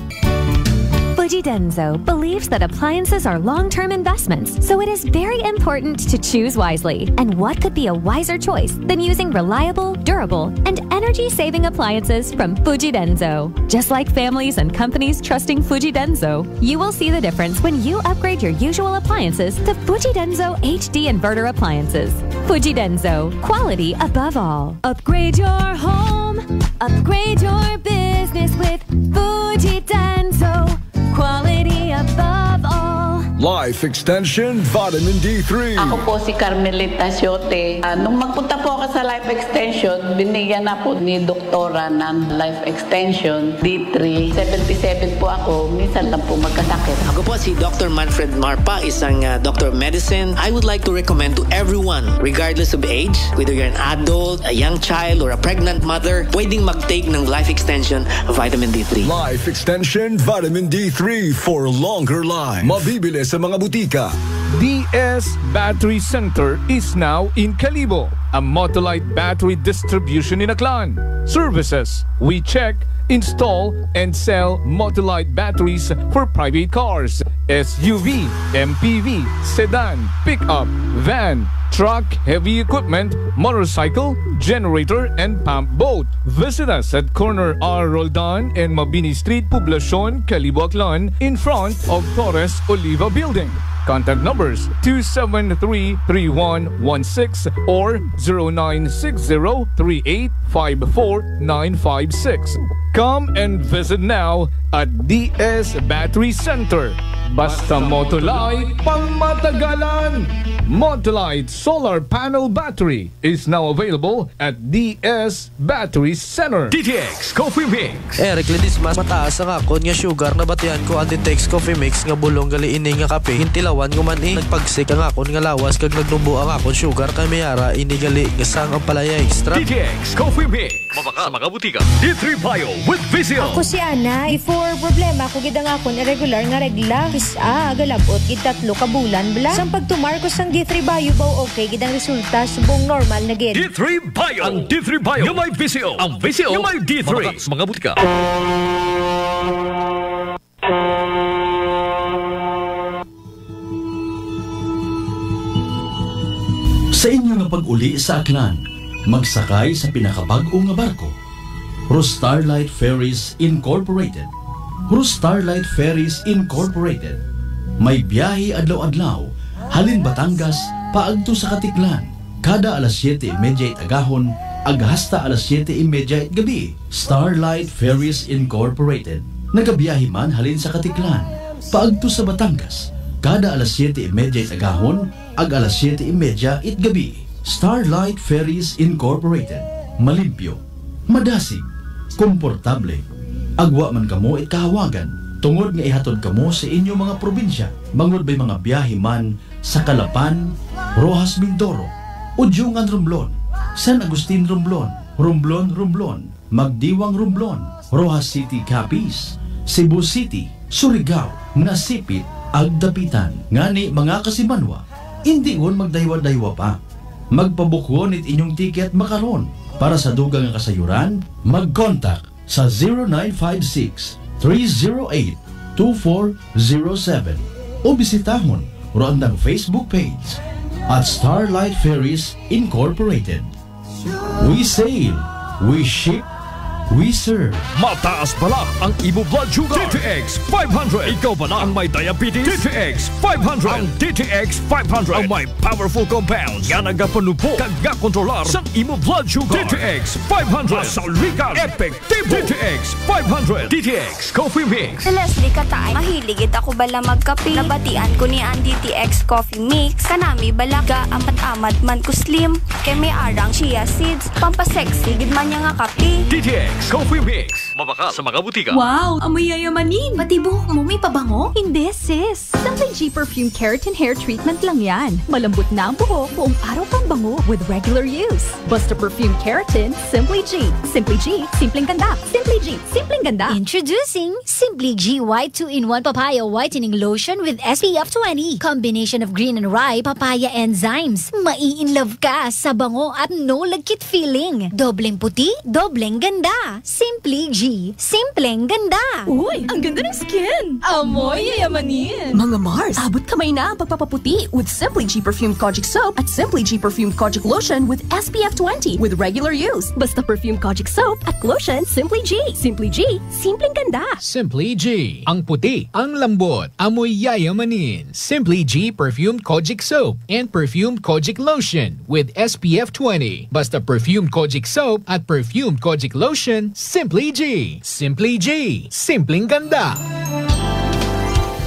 Speaker 16: Fuji Denso believes that appliances are long-term investments, so it is very important to choose wisely. And what could be a wiser choice than using reliable, durable, and energy-saving appliances from Fuji Denso? Just like families and companies trusting Fuji Denso, you will see the difference when you upgrade your usual appliances to Fuji Denso HD inverter appliances. Fuji Denso, quality above all. Upgrade your home, upgrade your business with Fuji Denso. Quality above all.
Speaker 8: Life Extension Vitamin D3.
Speaker 11: Ako po si Carmelita Siote. Nung magpunta po ako sa Life Extension, binigyan na po ni doktora ng Life Extension D3. 77 po ako, minsan lang po magkasakit.
Speaker 17: Ako po si Dr. Manfred Marpa, isang Doctor of Medicine. I would like to recommend to everyone, regardless of age, whether you're an adult, a young child, or a pregnant mother, pwedeng mag-take ng Life Extension Vitamin D3.
Speaker 8: Life Extension Vitamin D3 for longer life. Mabibili sa mga butika.
Speaker 2: DS Battery Center is now in Calibo, a Motolite battery distribution in Aklan. Services: we check, install, and sell Motolite batteries for private cars, SUV, MPV, sedan, pickup, van, truck, heavy equipment, motorcycle, generator, and pump boat. Visit us at corner R. Roldan and Mabini Street, Poblacion, Calibo, Aklan, in front of Torres Oliva Building. Contact numbers 273-3116 or 0960-3854-956. Come and visit now at DS Battery Center. Basta Motolite, pangmatagalan! Motolite Solar Panel Battery is now available at DS Battery Center.
Speaker 19: DTX Coffee Mix.
Speaker 25: Eric Ledismas, mataas ang akon nga sugar na batian ko ang DTX Coffee Mix nga bulong gali ini nga kape. Hintilawan ko man nagpagsik ang akon nga lawas kag nagnubo ang akon sugar kay mayara ini gali nga sang ang palaya extra.
Speaker 19: DTX Coffee Mix. Mabaka sa mga butika. D3 Bio with Vizio.
Speaker 26: Ako si Ana. Before problema ko gid ang akon irregular nga regla. Galabot gid 3 ka bulan bla. Sang pagtumar ko sang D3 Bio baw okay gid ang resulta subong normal na gid.
Speaker 19: D3 Bio. Ang D3 Bio yung may Vizio. Ang Vizio yung may D3. Mabaka sa mga butika.
Speaker 27: Sa inyo nga pag-uli sa Aklan, magsakay sa pinakabag-o nga barko. Starlight Ferries Incorporated. Starlight Ferries Incorporated. May biyahe adlaw-adlaw, halin Batangas, paagto sa Katiklan. Kada alas 7:30 agahon, aghasta alas 7:30 gabi. Starlight Ferries Incorporated. Nagabiyahe man halin sa Katiklan, paagto sa Batangas. Kada alas 7:30 agahon, ag alas 7:30 gabi. Starlight Ferries Incorporated. Malimpyo, madasig, komportable. Agwa man kamo kahawagan, tungod nga ihatod kamo sa inyo mga probinsya. Bangod ba'y mga biyahe man sa Calapan, Rojas Mindoro, Udyungan Romblon, San Agustin Romblon, Romblon, Magdiwang Romblon, Rojas City Capiz, Cebu City, Surigao, Nasipit, Agdapitan. Ngani mga kasimanwa, hindi on magdaywa-daywa pa. Magpabukwon it inyong tiket makaron. Para sa dugang nga kasayuran, mag-contact sa 0956-308-2407 o bisitahon roandang Facebook page at Starlight Ferries Incorporated. We sail, we ship, we serve.
Speaker 8: Mataas pala ang imo blood sugar. DTX 500. Ikaw ba na ang may diabetes? DTX 500. Ang DTX 500 ang may powerful compounds nga nagapanupo kag gakontrolar sa imo blood sugar. DTX 500. Masalikan. Epektibo. DTX 500. DTX Coffee Mix.
Speaker 3: Leslie Katay, mahiligid ako bala magkape. Nabatian ko ni ang DTX Coffee Mix. Kanami bala ga amat-amat man ko slim. Kay may arang chia seeds. Pampasexy gid man niya nga kape.
Speaker 8: DTX Coffee Mix. Mabaka sa mga butika.
Speaker 13: Wow! Amoy yayamanin! Pati buhok mo may pabango?
Speaker 12: Hindi, sis. Simply G Perfume Keratin Hair Treatment lang yan. Malambot na ang buhok, buong araw kang bango with regular use. Basta Perfume Keratin, Simply G. Simply G, simpleng ganda. Simply G, simpleng ganda.
Speaker 15: Introducing Simply G White 2-in-1 Papaya Whitening Lotion with SPF 20. Combination of green and rye papaya enzymes. Mai-in-love ka sa bango at no lagkit feeling. Dobleng puti, dobleng ganda. Simply G, simpleng ganda.
Speaker 13: Uy, ang ganda ng skin! Amoy yayamanin! Mga Mars, abot kamay na ang pagpapaputi with Simply G Perfumed Kojic Soap at Simply G Perfumed Kojic Lotion with SPF 20 with regular use. Basta Perfumed Kojic Soap at Lotion Simply G. Simply G, simpleng ganda.
Speaker 14: Simply G. Ang puti, ang lambot, amoy yayamanin. Simply G Perfumed Kojic Soap and Perfumed Kojic Lotion with SPF 20. Basta Perfumed Kojic Soap at Perfumed Kojic Lotion, Simply G. Simply G. Simpleng ganda.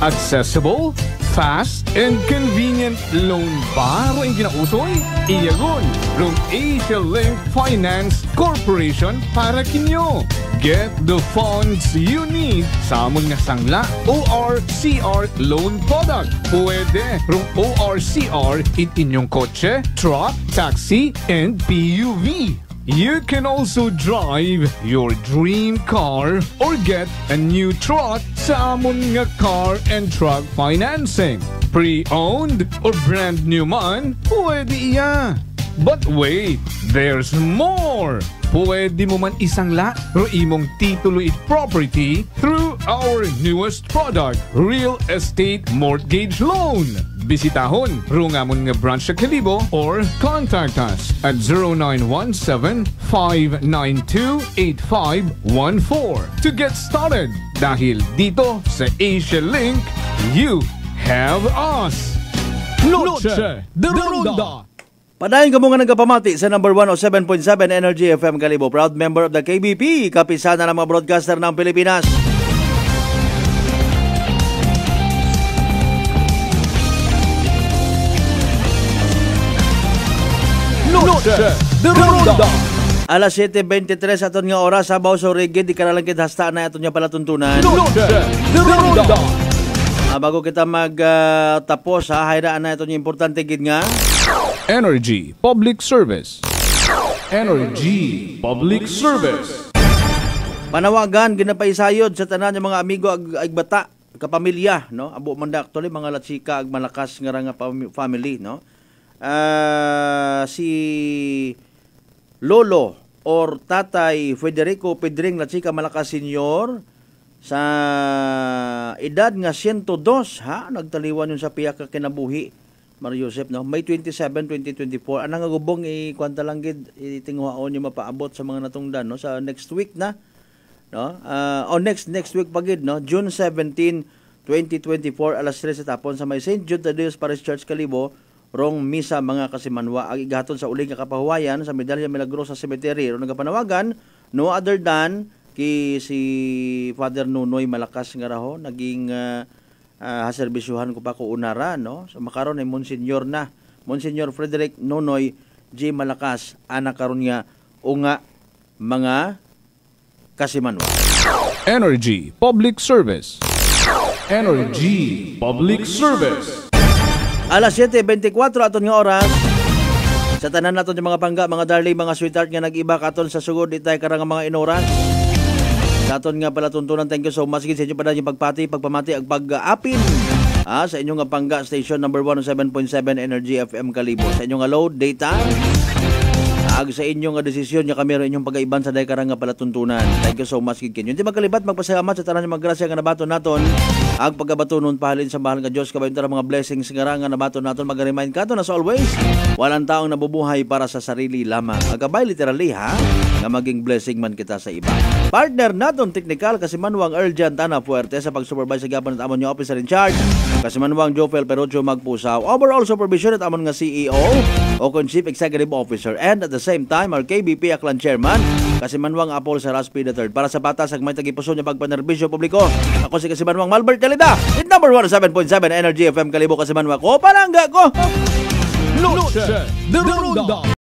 Speaker 2: Accessible, fast, and convenient loan ba ang ginausoy? Iyagon, from Asia Link Finance Corporation para kinyo. Get the funds you need sa amon nga sangla ORCR loan product. Pwede from ORCR in inyong kotse, truck, taxi, and PUV. You can also drive your dream car or get a new truck sa amon nga car and truck financing. Pre-owned or brand new man, pwede iya. But wait, there's more! Pwede mo man isangla ro imong titulo it property through our newest product, Real Estate Mortgage Loan. Bisitahon ro nga mon nga branch sa Kalibo or contact us at 0917-592-8514 to get started. Dahil dito sa Asia Link, you have us. Noche de Ronda.
Speaker 7: Padayon ka mo nga nagkapamati sa number 107.7 Energy FM Kalibo. Proud member of the KBP, kapisana ng mga broadcaster ng Pilipinas. Noche de Ronda. Alas 7:23 aton nga oras sa Baw sa Rigid, di ka nalangkid hasta na aton nga palatuntunan. Noche de Ronda. Bago kita magtapos hayraan na aton nga importante gid nga
Speaker 2: Energy Public Service. Energy Public Service.
Speaker 7: Panawagan ginapaisayod sa tanan ng mga amigo ag bata, kapamilya, no? Abo man da actually mga latsika ag malakas nga nga family, no? Si Lolo or Tatay Federico Pedring latsika malakas senior sa edad nga 102 ha, nagtaliwan yun sa piyak ka kinabuhi. Mario Joseph, no? May 27, 2024. Anang agubong kwanta lang gid itingwaon yung mapaabot sa mga natungdan, no? Sa next week na, no? Next week pa gid, no? June 17, 2024 alas 3 sa tapon sa may St. Jude Tadeus Parish Church Kalibo, rong misa mga kasimanwa ang igaton sa uling kakapahuwayan sa Medalla Milagrosa Cemetery. Ro nagapanawagan no other than si Father Nunoy Malakas nga raho naging haserbisyuhan ko pa ko unara, no? So makaron ay Monsignor Frederick Nonoy J. Malakas anak karon nga unga mga kasimanwa.
Speaker 2: Energy Public Service. Energy Public Service.
Speaker 7: Alas 7:24 aton nga oras. Sa tanan naton yung mga pangga, mga darling, mga sweetheart nga nag-iba katon sa sugod itay karang mga inoras. Sa aton nga pala tuntunan, thank you so much sa inyo pa yung pagpati, pagpamati, ag pag-apin sa inyong nga pangga station number 107.7 Energy FM Kalibo. Sa inyong nga load data, ag sa inyong nga desisyon nga kami ro inyong pag-aiban sa day karang nga pala tuntunan. Thank you so much kinyo. Hindi magkalibat, magpasalamat sa tanan yung mga grasya nga nabaton naton Ag pagkabatunon pahalin sa mahal nga Dios kabayon tara mga blessings nga nga nabaton naton mag-remind kato na as always walang taong nabubuhay para sa sarili lamang. Agabay literally ha nga maging blessing man kita sa iba. Partner naton technical kasi manwang urgent ana puwerte sa pag-supervise sa gapon at amon yung officer in charge. Kasi manwang Jofel Perocho magpusaw. Overall supervision at amon nga CEO o Chief Executive Officer and at the same time our KBP Aklan Chairman kasi manwang Apol Saraspi III para sa batas ag may tagipuso niya pagpanerbisyo publiko. Ako si kasi manwang Malbert Calida in number 107.7 Energy FM Kalibo kasi manwang ko palangga ko.
Speaker 2: Noche de Ronda.